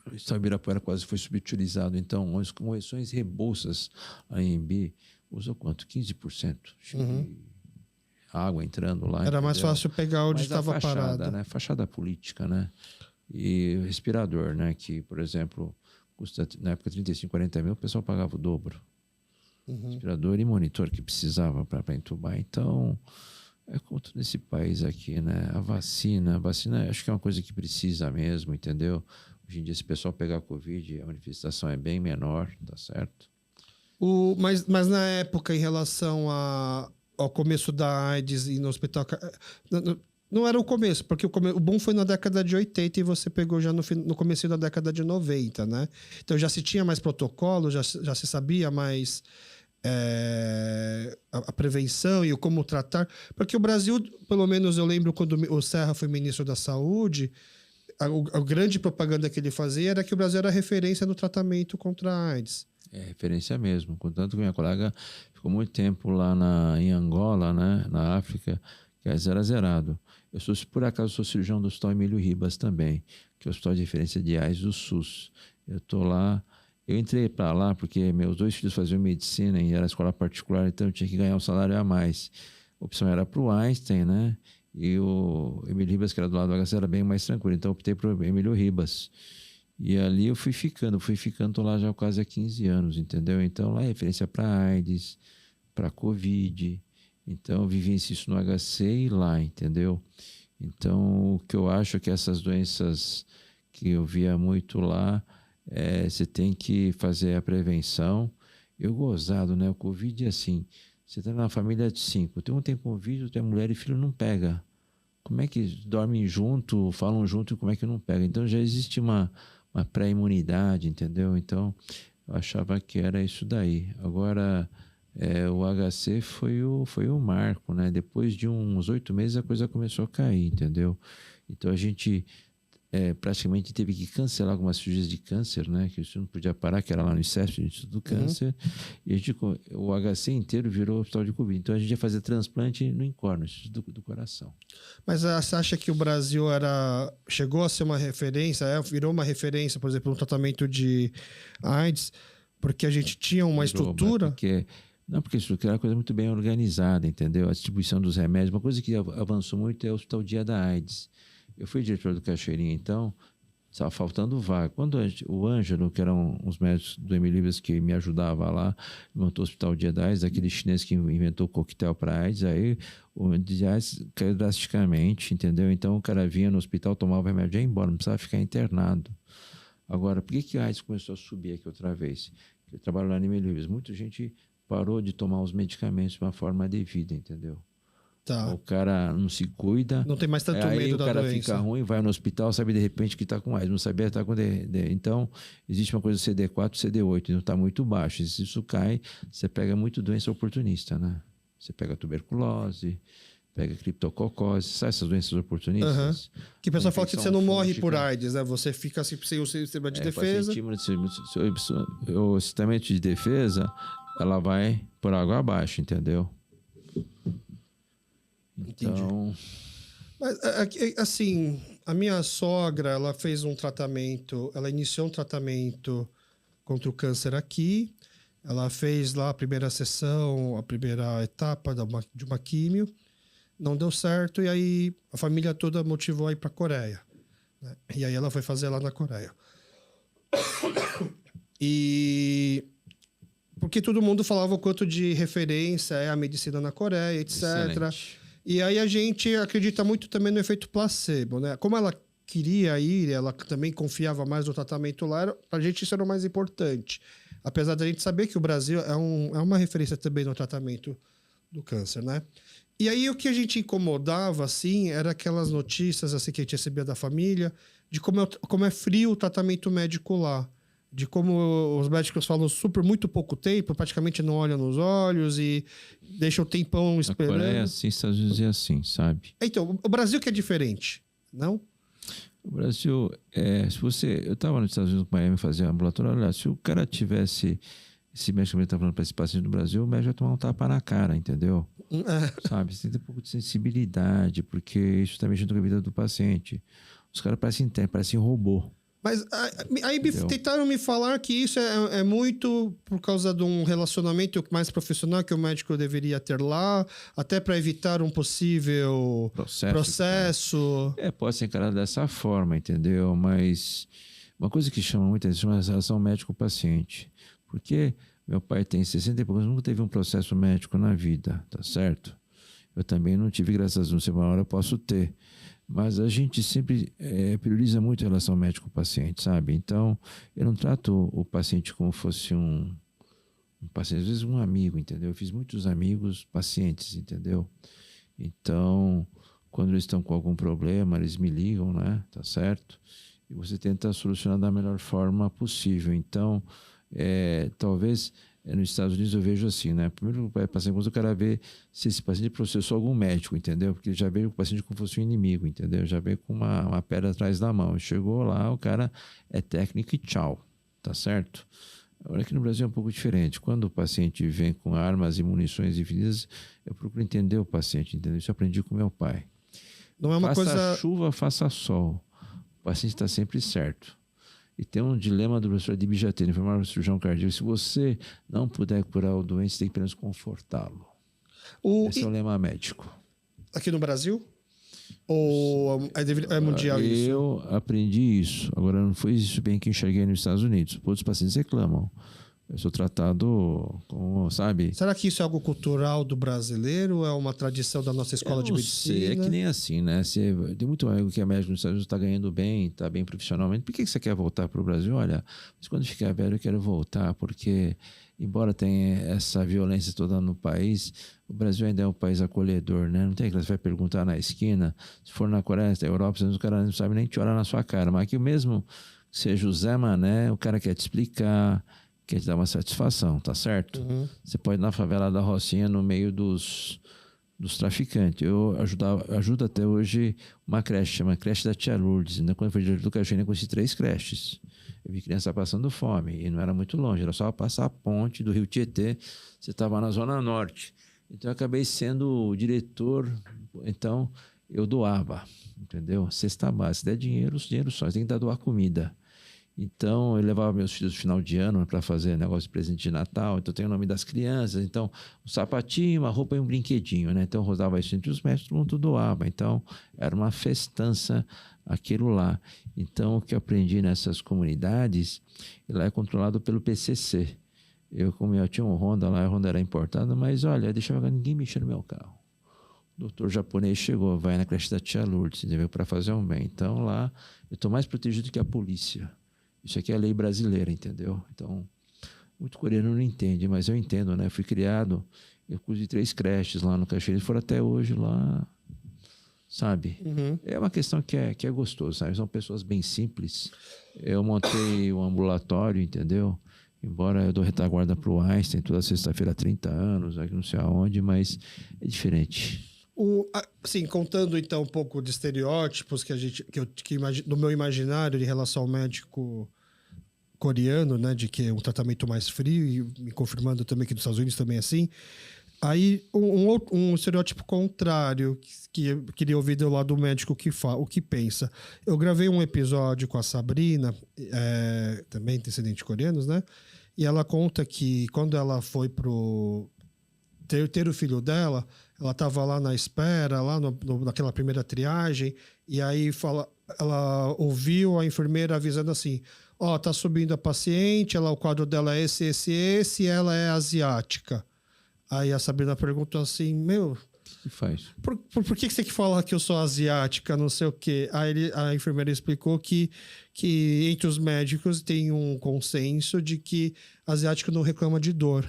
O hospital Ibirapuera quase foi subutilizado. Então, as correções reembolsas, a AMB usou quanto? 15%. água entrando lá. Era mais fácil pegar onde estava parado. Né? Fachada política, né? E respirador, né? Que, por exemplo, custa na época 35, 40 mil, o pessoal pagava o dobro. Respirador e monitor que precisava para entubar. Então, é como nesse país aqui, né? A vacina, acho que é uma coisa que precisa mesmo, entendeu? Hoje em dia, se o pessoal pegar Covid, a manifestação é bem menor, tá certo? Mas na época, em relação ao começo da AIDS e no hospital... Não era o começo, porque o boom foi na década de 80 e você pegou já no começo da década de 90, né? Então já se tinha mais protocolo, já se sabia mais a prevenção e o como tratar. Porque o Brasil, pelo menos eu lembro quando o Serra foi ministro da Saúde, a grande propaganda que ele fazia era que o Brasil era referência no tratamento contra a AIDS. É referência mesmo. Contanto que minha colega ficou muito tempo lá em Angola, né? Na África, que era zerado. Por acaso, sou cirurgião do Hospital Emílio Ribas também, que é o Hospital de Referência de AIDS do SUS. Eu estou lá. Eu entrei para lá porque meus 2 filhos faziam medicina e era escola particular, então eu tinha que ganhar um salário a mais. A opção era para o Einstein, né? E o Emílio Ribas, que era do lado do HC, era bem mais tranquilo. Então eu optei para o Emílio Ribas. E ali eu fui ficando, tô lá já quase há 15 anos, entendeu? Então lá é referência para AIDS, para Covid. Então eu vivencio isso no HC e lá, entendeu? Então o que eu acho é que essas doenças que eu via muito lá, você tem que fazer a prevenção. Eu gozado, né? O Covid é assim, você está na família de 5, um tem Covid, outro é mulher e filho não pega. Como é que dormem junto, falam junto e como é que não pega? Então já existe uma pré-imunidade, entendeu? Então eu achava que era isso daí. Agora... o HC foi o marco, né? Depois de uns 8 meses a coisa começou a cair, entendeu? Então a gente praticamente teve que cancelar algumas cirurgias de câncer, né? Que isso não podia parar, que era lá no ICESP, no Instituto do Câncer. E o HC inteiro virou hospital de Covid. Então a gente ia fazer transplante no INCOR, no Instituto do Coração. Mas você acha que o Brasil chegou a ser uma referência, virou uma referência, por exemplo, no tratamento de AIDS, porque a gente tinha uma estrutura... Porque isso era uma coisa muito bem organizada, entendeu? A distribuição dos remédios. Uma coisa que avançou muito é o Hospital Dia da AIDS. Eu fui diretor do Cachoeirinha, então estava faltando vaga. Quando o Ângelo, que eram os médicos do Emílio Ribas que me ajudava lá, montou o Hospital Dia da AIDS, aquele chinês que inventou o coquetel para AIDS, aí o AIDS caiu drasticamente, entendeu? Então o cara vinha no hospital, tomava o remédio e ia embora, não precisava ficar internado. Agora, por que a AIDS começou a subir aqui outra vez? Eu trabalho lá no Emílio Ribas. Muita gente parou de tomar os medicamentos de uma forma devida, entendeu? Tá. O cara não se cuida. Não tem mais tanto medo da doença. Aí o cara fica ruim, vai no hospital, sabe de repente que está com AIDS, não sabia que está com Então, existe uma coisa CD4, CD8, não está muito baixo. Se isso cai, você pega muito doença oportunista, né? Você pega tuberculose, pega criptococose, sabe essas doenças oportunistas? Que o pessoal fala que você não morre por AIDS, né? Você fica assim, sem o sistema de defesa. O sistema de defesa, ela vai por água abaixo, entendeu? Então... Mas, assim, a minha sogra, ela fez um tratamento, ela iniciou um tratamento contra o câncer aqui, ela fez lá a primeira sessão, a primeira etapa de uma químio, não deu certo, e aí a família toda motivou a ir para a Coreia, né? E aí ela foi fazer lá na Coreia. Porque todo mundo falava o quanto de referência é a medicina na Coreia, etc. Excelente. E aí a gente acredita muito também no efeito placebo, né? Como ela queria ir, ela também confiava mais no tratamento lá, pra gente isso era o mais importante. Apesar da gente saber que o Brasil é uma referência também no tratamento do câncer, né? E aí o que a gente incomodava, assim, era aquelas notícias assim, que a gente recebia da família, de como é frio o tratamento médico lá. De como os médicos falam muito pouco tempo, praticamente não olham nos olhos e deixam o tempão esperando. A Coreia, assim, Estados Unidos é assim, sabe? Então, o Brasil que é diferente, não? O Brasil, eu estava nos Estados Unidos, Miami, fazia ambulatório, olha, se o cara tivesse esse médico que está falando para esse paciente no Brasil, o médico vai tomar um tapa na cara, entendeu? Sabe? Você tem que ter um pouco de sensibilidade, porque isso está mexendo com a vida do paciente. Os caras parecem robô. Mas aí tentaram me falar que isso é muito por causa de um relacionamento mais profissional que o médico deveria ter lá, até para evitar um possível processo. Pode ser encarado dessa forma, entendeu? Mas uma coisa que chama muita atenção é a relação médico-paciente. Porque meu pai tem 60 e poucos, nunca teve um processo médico na vida, tá certo? Eu também não tive, graças a Deus, uma hora eu posso ter. Mas a gente sempre prioriza muito a relação médico-paciente, sabe? Então, eu não trato o paciente como fosse um paciente, às vezes um amigo, entendeu? Eu fiz muitos amigos pacientes, entendeu? Então, quando eles estão com algum problema, eles me ligam, né? Tá certo? E você tenta solucionar da melhor forma possível. Então, talvez... Nos Estados Unidos eu vejo assim, né? Primeiro o paciente, eu quero ver se esse paciente processou algum médico, entendeu? Porque ele já veio com o paciente como fosse um inimigo, entendeu? Já veio com uma pedra atrás da mão. Chegou lá, o cara é técnico e tchau, tá certo? Agora aqui no Brasil é um pouco diferente. Quando o paciente vem com armas e munições infinitas, eu procuro entender o paciente, entendeu? Isso eu aprendi com meu pai. Não é uma faça chuva, faça sol. O paciente está sempre certo. E tem um dilema do professor Adib Jatene, enfermeiro cirurgião cardíaco. Se você não puder curar o doente, você tem que apenas confortá-lo. Esse é o lema médico. Aqui no Brasil? Ou é mundial isso? Eu aprendi isso. Agora, não foi isso bem que enxerguei nos Estados Unidos. Outros pacientes reclamam. Eu sou tratado como, sabe? Será que isso é algo cultural do brasileiro? É uma tradição da nossa escola de medicina? Sei, é que nem assim, né? Tem muito amigo que é médico nos Estados Unidos, está ganhando bem, está bem profissionalmente. Por que você quer voltar para o Brasil? Olha, mas quando ficar velho eu quero voltar, porque embora tenha essa violência toda no país, o Brasil ainda é um país acolhedor, né? Não tem que você vai perguntar na esquina, se for na Coreia, na Europa, o cara não sabe nem te olhar na sua cara. Mas aqui mesmo, seja o Zé Mané, o cara quer te explicar, quer te dar uma satisfação, tá certo? Uhum. Você pode ir na favela da Rocinha no meio dos traficantes. Eu ajudo até hoje uma creche, chama Creche da Tia Lourdes. Quando eu fui de do Cachoeira, eu conheci 3 creches. Eu vi criança passando fome e não era muito longe, era só passar a ponte do Rio Tietê, você estava na Zona Norte. Então eu acabei sendo o diretor, então eu doava, entendeu? Cesta básica, se der dinheiro só, você tem que doar comida. Então, eu levava meus filhos no final de ano para fazer negócio de presente de Natal. Então, tem o nome das crianças. Então, um sapatinho, uma roupa e um brinquedinho, né? Então, eu rodava isso entre os mestres, todo mundo doava. Então, era uma festança aquilo lá. Então, o que eu aprendi nessas comunidades, lá é controlado pelo PCC. Como eu tinha um Honda lá, a Honda era importada, mas olha, deixava ninguém mexer no meu carro. O doutor japonês chegou, vai na creche da Tia Lourdes, entendeu? Para fazer um bem. Então, lá, eu estou mais protegido que a polícia. Isso aqui é a lei brasileira, entendeu? Então, muito coreano não entende, mas eu entendo, né? Fui criado, eu cuidei de 3 creches lá no Cachoeira, eles foram até hoje lá, sabe? Uhum. É uma questão que é gostoso, sabe? São pessoas bem simples. Eu montei um ambulatório, entendeu? Embora eu dou retaguarda para o Einstein toda sexta-feira há 30 anos, aqui não sei aonde, mas é diferente. Assim, contando então um pouco de estereótipos do meu imaginário de relação ao médico coreano, né, de que é um tratamento mais frio, e me confirmando também que nos Estados Unidos também é assim. Aí um estereótipo contrário que eu queria ouvir do lado do médico o que pensa. Eu gravei um episódio com a Sabrina, também descendente de coreanos, né? E ela conta que quando ela foi pro ter o filho dela, ela estava lá na espera, lá naquela primeira triagem, e aí ela ouviu a enfermeira avisando assim: ó, tá subindo a paciente, o quadro dela é esse, e ela é asiática. Aí a Sabrina perguntou assim: meu, o que faz? Por que você que fala que eu sou asiática, não sei o quê? Aí a enfermeira explicou que entre os médicos tem um consenso de que asiático não reclama de dor.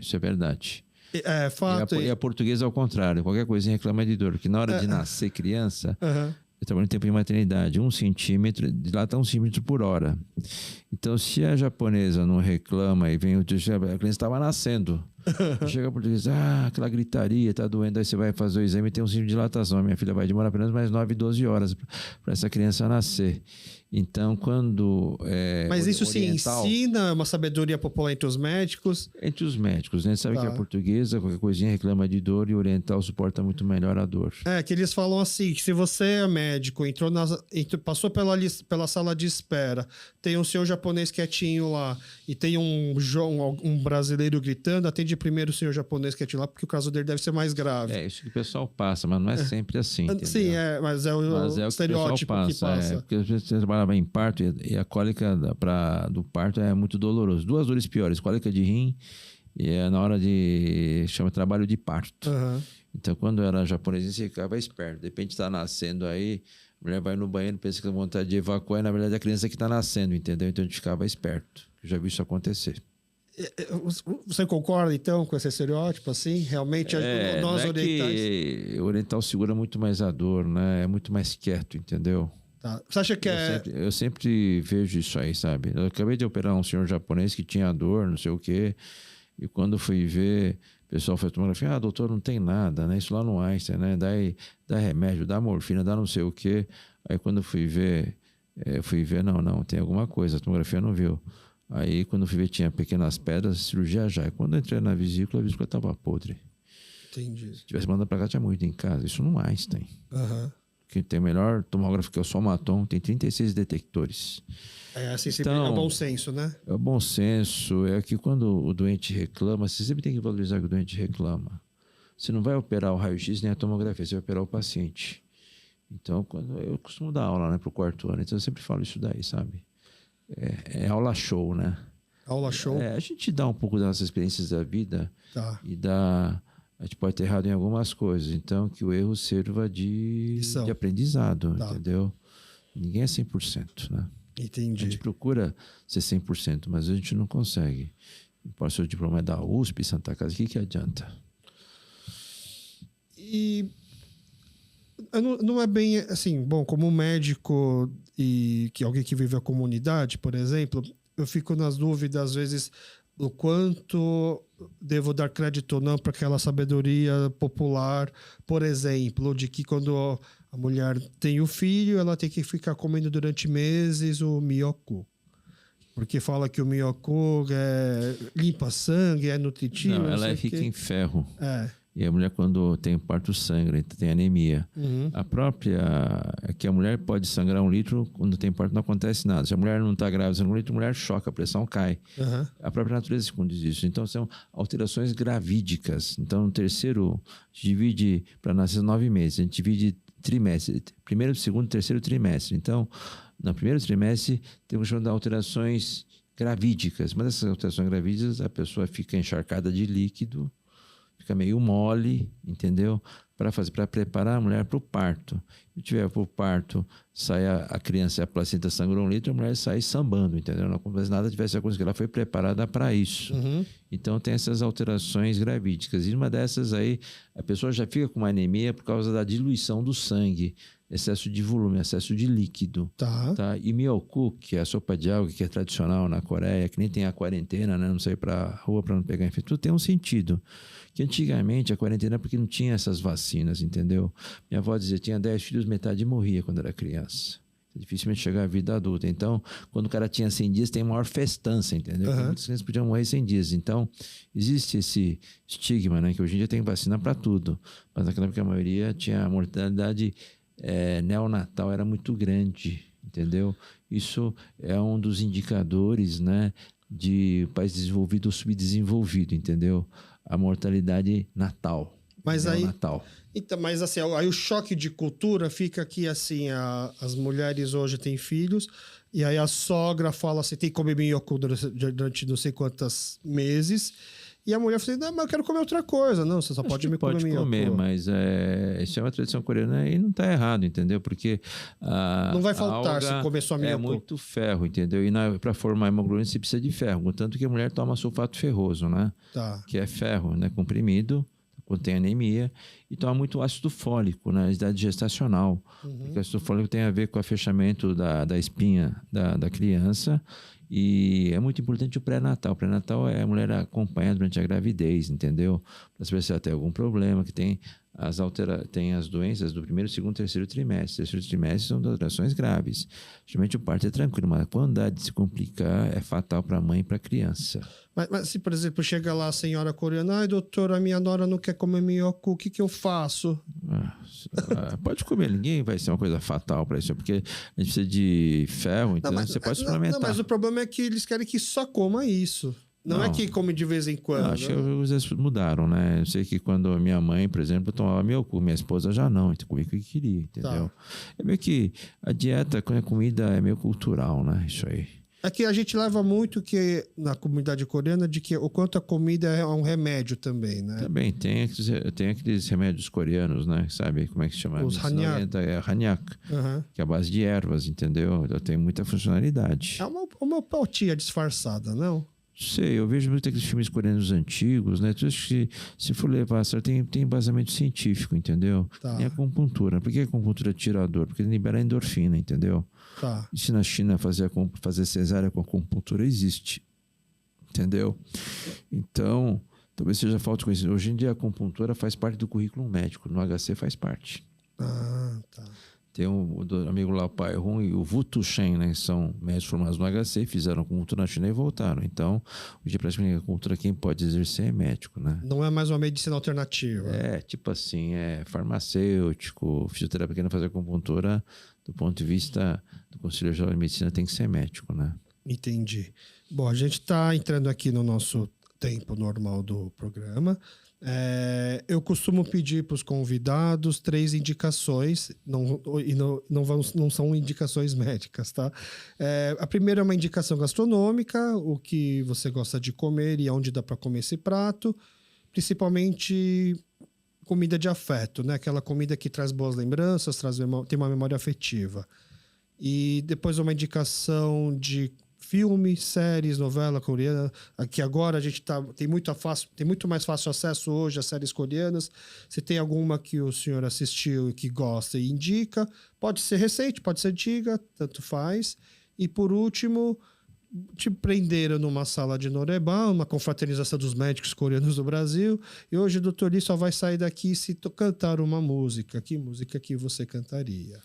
Isso é verdade. É fato. E a portuguesa ao contrário, qualquer coisinha reclama de dor, porque na hora de nascer criança, eu trabalho em tempo de maternidade, 1 centímetro, dilata 1 centímetro por hora. Então, se a japonesa não reclama e vem a criança estava nascendo, chega a portuguesa, aquela gritaria, tá doendo, aí você vai fazer o exame e tem um centímetro de dilatação. Minha filha vai demorar apenas mais 9, 12 horas para essa criança nascer. Então, quando... Mas isso se oriental, ensina, é uma sabedoria popular entre os médicos? entre os médicos, né? Sabe que a portuguesa, qualquer coisinha reclama de dor, e o oriental suporta muito melhor a dor. Que eles falam assim, que se você é médico, passou pela sala de espera, tem um senhor japonês quietinho lá, e tem um brasileiro gritando, atende primeiro o senhor japonês quietinho lá, porque o caso dele deve ser mais grave. É isso que o pessoal passa, mas não é sempre assim, entendeu? Sim, mas é o estereótipo que passa. Porque às vezes você trabalhava em parto e a cólica do parto é muito doloroso. Duas dores piores, cólica de rim e na hora chama trabalho de parto. Uhum. Então, quando era japonês, você ficava esperto. De repente está nascendo aí, a mulher vai no banheiro, pensa que tem vontade de evacuar, e na verdade a criança que está nascendo, entendeu? Então a gente ficava esperto. Eu já vi isso acontecer. Você concorda, então, com esse estereótipo, assim? Realmente, nós não orientais... que o oriental segura muito mais a dor, né? É muito mais quieto, entendeu? Tá. Você acha que Eu sempre vejo isso aí, sabe? Eu acabei de operar um senhor japonês que tinha dor, não sei o quê, e quando fui ver, o pessoal fez tomografia, doutor, não tem nada, né? Isso lá no Einstein, né? Dá remédio, dá morfina, dá não sei o quê. Aí quando fui ver, não, tem alguma coisa, a tomografia não viu. Aí, quando fui ver, tinha pequenas pedras, cirurgia já. E quando eu entrei na vesícula, a vesícula estava podre. Entendi. Se tivesse mandado para cá, tinha muito em casa. Isso no Einstein. Uhum. Que tem o melhor tomógrafo, que é o Somaton, tem 36 detectores. Assim, então, é bom senso, né? É o bom senso. É que quando o doente reclama, você sempre tem que valorizar que o doente reclama. Você não vai operar o raio-x nem a tomografia, você vai operar o paciente. Então, eu costumo dar aula, né, para o quarto ano, então eu sempre falo isso daí, sabe? É aula show, né? Aula show. A gente dá um pouco das nossas experiências da vida e a gente pode ter errado em algumas coisas. Então, que o erro sirva de aprendizado, entendeu? Ninguém é 100%, né? Entendi. A gente procura ser 100%, mas a gente não consegue. Pode ser o diploma da USP, Santa Casa, o que adianta? E não é bem assim, bom, como médico e alguém que vive a comunidade, por exemplo, eu fico nas dúvidas, às vezes, do quanto devo dar crédito ou não para aquela sabedoria popular, por exemplo, de que quando a mulher tem o filho, ela tem que ficar comendo durante meses o mioku. Porque fala que o mioku limpa sangue, é nutritivo. Não, ela é rica em ferro. E a mulher, quando tem parto, sangra, tem anemia. Uhum. A própria... que a mulher pode sangrar 1 litro, quando tem parto não acontece nada. Se a mulher não está grávida, sangra 1 litro, a mulher choca, a pressão cai. Uhum. A própria natureza condiz isso. Então, são alterações gravídicas. Então, no terceiro, a gente divide, para nascer 9 meses, a gente divide trimestre. Primeiro, segundo, terceiro trimestre. Então, no primeiro trimestre, temos chamado de alterações gravídicas. Mas essas alterações gravídicas, a pessoa fica encharcada de líquido, fica meio mole, entendeu? Para preparar a mulher para o parto. Se tiver para o parto, sai a criança, a placenta sangrou 1 litro, a mulher sai sambando, entendeu? Não acontece nada, tivesse acontecido, ela foi preparada para isso. Uhum. Então tem essas alterações gravídicas. E uma dessas aí, a pessoa já fica com uma anemia por causa da diluição do sangue, excesso de volume, excesso de líquido. Tá? E mioku, que é a sopa de alga, que é tradicional na Coreia, que nem tem a quarentena, né? Não sair para rua para não pegar infecção, tudo tem um sentido. Que antigamente a quarentena é porque não tinha essas vacinas, entendeu? Minha avó dizia, tinha 10 filhos, metade morria quando era criança. Dificilmente chegar à vida adulta. Então, quando o cara tinha 100 dias, tem maior festança, entendeu? Uhum. Muitas crianças podiam morrer 100 dias. Então, existe esse estigma, né? Que hoje em dia tem vacina para tudo. Mas naquela época a maioria tinha a mortalidade neonatal, era muito grande, entendeu? Isso é um dos indicadores, né? De país desenvolvido ou subdesenvolvido, entendeu? A mortalidade natal. Mas neonatal. Então, mas assim, aí o choque de cultura fica que assim, as mulheres hoje têm filhos, e aí a sogra fala assim, tem que comer mioku durante não sei quantos meses, e a mulher fala assim, não, mas eu quero comer outra coisa. Não, você só pode me comer mioku. Pode comer, mas isso é uma tradição coreana e não está errado, entendeu? Porque não vai faltar se comer só mioku. É muito ferro, entendeu? E para formar hemoglobina você precisa de ferro, contanto que a mulher toma sulfato ferroso, né? Tá. Que é ferro, né? Comprimido, contém anemia, e toma muito ácido fólico na idade gestacional. Porque o ácido fólico tem a ver com o fechamento da espinha da criança. E é muito importante o pré-natal. O pré-natal é a mulher acompanha durante a gravidez, entendeu? Para saber se ela tem algum problema, que tem as doenças do primeiro, segundo, terceiro trimestre. Terceiro trimestre são alterações graves. Geralmente o parto é tranquilo, mas quando dá de se complicar, é fatal para a mãe e para a criança. Mas se, por exemplo, chega lá a senhora coreana, ai, doutora, a minha nora não quer comer minhoco, o que que eu faço? Pode comer, ninguém vai ser uma coisa fatal para isso, porque a gente precisa de ferro, então você pode suplementar. Não, mas o problema é que eles querem que só coma isso. Não é que come de vez em quando. Acho que os exemplos mudaram, né? Eu sei que quando a minha mãe, por exemplo, tomava Miocu, minha esposa já não, então comia o que queria, entendeu? Tá. É meio que a dieta com a comida é meio cultural, né? Isso aí. É que a gente leva muito que na comunidade coreana de que o quanto a comida é um remédio também, né? Também tem aqueles remédios coreanos, né? Sabe como é que se chama? Os hanyak. É hanyak, que é a base de ervas, entendeu? Então, tem muita funcionalidade. É uma homeopatia disfarçada, não? Sei, eu vejo muito aqueles filmes coreanos antigos, né? Então, acho que se for levar, tem embasamento científico, entendeu? Tá. Tem acupuntura. Por que a acupuntura tira a dor? Porque libera endorfina, entendeu? Tá. E se na China fazer cesárea com acupuntura existe, entendeu? Então, talvez seja falta de conhecimento. Hoje em dia a acupuntura faz parte do currículo médico, no HC faz parte. Ah, tá. Tem um amigo lá, o Pai Rum e o Vutu Shen, né? São médicos formados no HC, fizeram acupuntura na China e voltaram. Então, hoje em dia, praticamente, a acupuntura quem pode exercer é médico, né? Não é mais uma medicina alternativa. É, tipo assim, é farmacêutico, fisioterapeuta querendo fazer acupuntura, do ponto de vista do Conselho Geral de Medicina, tem que ser médico, né? Entendi. Bom, a gente está entrando aqui no nosso tempo normal do programa. Eu costumo pedir para os convidados 3 indicações, não são indicações médicas, tá? A primeira é uma indicação gastronômica, o que você gosta de comer e onde dá para comer esse prato, principalmente comida de afeto, né? Aquela comida que traz boas lembranças, tem uma memória afetiva. E depois uma indicação de filme, séries, novela coreana, que agora a gente tem muito mais fácil acesso hoje às séries coreanas. Se tem alguma que o senhor assistiu e que gosta e indica, pode ser recente, pode ser antiga, tanto faz. E por último, te prenderam numa sala de Noreban, uma confraternização dos médicos coreanos do Brasil, e hoje o Dr. Lee só vai sair daqui se cantar uma música. Que música que você cantaria?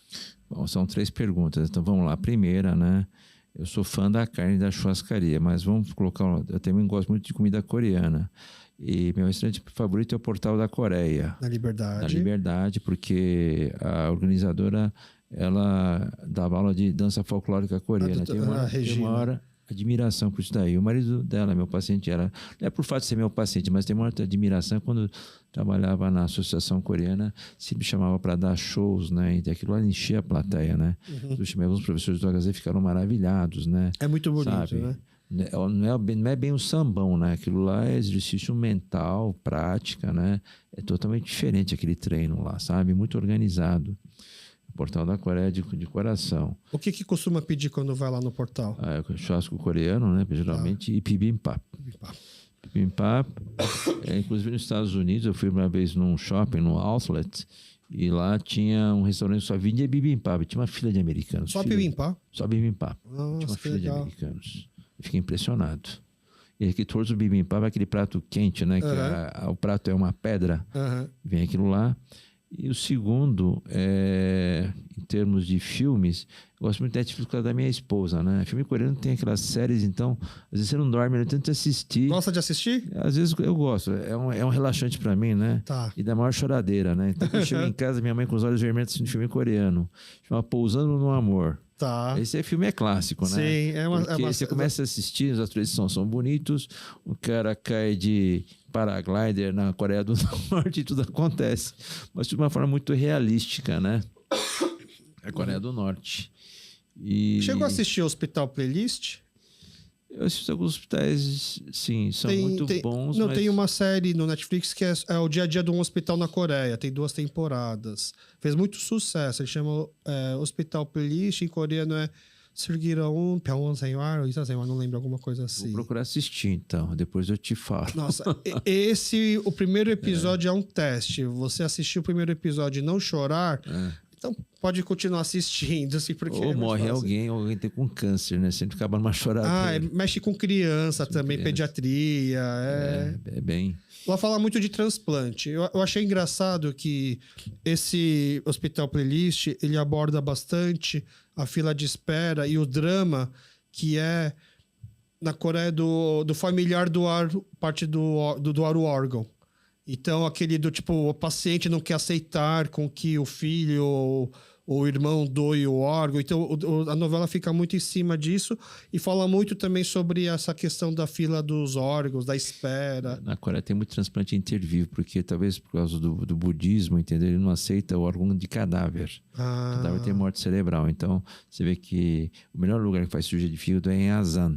Bom, são 3 perguntas, então vamos lá. A primeira, né? Eu sou fã da carne da churrascaria, mas vamos colocar... Eu também gosto muito de comida coreana. E meu restaurante favorito é o Portal da Coreia. Na Liberdade. Na Liberdade, porque a organizadora, ela dava aula de dança folclórica coreana. Tem uma hora admiração por isso daí. O marido dela, meu paciente, não é por fato de ser meu paciente, mas tem uma admiração quando trabalhava na Associação Coreana, se me chamava para dar shows, né? E aquilo lá enchia a plateia, né? Eu chamei alguns professores do HZ, ficaram maravilhados, né? É muito bonito, sabe? Né? Não é bem um sambão, né? Aquilo lá é exercício mental, prática, né? É totalmente diferente aquele treino lá, sabe? Muito organizado. Portal da Coreia de coração. O que costuma pedir quando vai lá no portal? Churrasco coreano, né? Geralmente, e bibimbap. Bibimbap. Inclusive nos Estados Unidos, eu fui uma vez num shopping, no Outlet, e lá tinha um restaurante que só vendia bibimbap. Tinha uma fila de americanos. Só bibimbap? Só bibimbap. Nossa, tinha uma fila legal. de americanos. Eu fiquei impressionado. E aqui todos o bibimbap é aquele prato quente, né? Que o prato é uma pedra. Vem aquilo lá. E o segundo, em termos de filmes, eu gosto muito da Netflix por causa da minha esposa, né? Filme coreano tem aquelas séries, então, às vezes você não dorme, eu tento assistir. Gosta de assistir? Às vezes eu gosto, é um relaxante pra mim, né? Tá. E da maior choradeira, né? Então, quando eu chego em casa, minha mãe com os olhos vermelhos assistindo filme coreano, chama Pousando no Amor. Tá. Esse filme é clássico, né? Sim, Porque você começa a assistir, os atores são bonitos, o cara cai de paraglider na Coreia do Norte e tudo acontece. Mas de uma forma muito realística, né? É a Coreia do Norte. Chegou a assistir o Hospital Playlist? Eu assisto alguns hospitais, sim, são muito bons. Não, mas... tem uma série no Netflix que é o dia a dia de um hospital na Coreia. Tem 2 temporadas. Fez muito sucesso. Ele chama Hospital Playlist. Em coreano é Sirgiraun, Pyongyang Senhor, não lembro, alguma coisa assim. Vou procurar assistir, então. Depois eu te falo. Nossa, o primeiro episódio é um teste. Você assistiu o primeiro episódio e não chorar, então pode continuar assistindo. Assim, porque ou morre alguém tem com câncer, né? Sempre acaba numa choradeira. Mexe com criança também, criança. Pediatria. É bem... Ela fala muito de transplante. Eu achei engraçado que esse Hospital Playlist, ele aborda bastante a fila de espera e o drama que é na Coreia do familiar doar parte do doar o órgão. Então, aquele do tipo, o paciente não quer aceitar com que o filho ou o irmão doe o órgão. Então, a novela fica muito em cima disso e fala muito também sobre essa questão da fila dos órgãos, da espera. Na Coreia tem muito transplante intervivo, porque talvez por causa do budismo, entendeu? Ele não aceita o órgão de cadáver. Cadáver tem morte cerebral. Então, você vê que o melhor lugar que faz cirurgia de fígado é em Asan.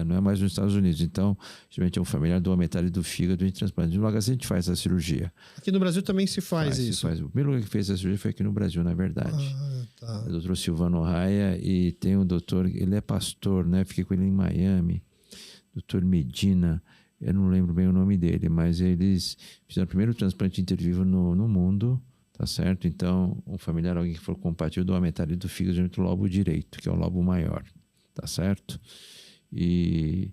Não é mais nos Estados Unidos. Então, geralmente, um familiar doa metade do fígado em transplante. No lugar assim a gente faz a cirurgia. Aqui no Brasil também se faz isso. O primeiro lugar que fez a cirurgia foi aqui no Brasil, na verdade. Tá. É o doutor Silvano Raia e tem um doutor, ele é pastor, né? Fiquei com ele em Miami. Doutor Medina, eu não lembro bem o nome dele, mas eles fizeram o primeiro transplante intervivo no mundo, tá certo? Então, um familiar, alguém que for compatível, doa metade do fígado junto ao lobo direito, que é o lobo maior, tá certo? E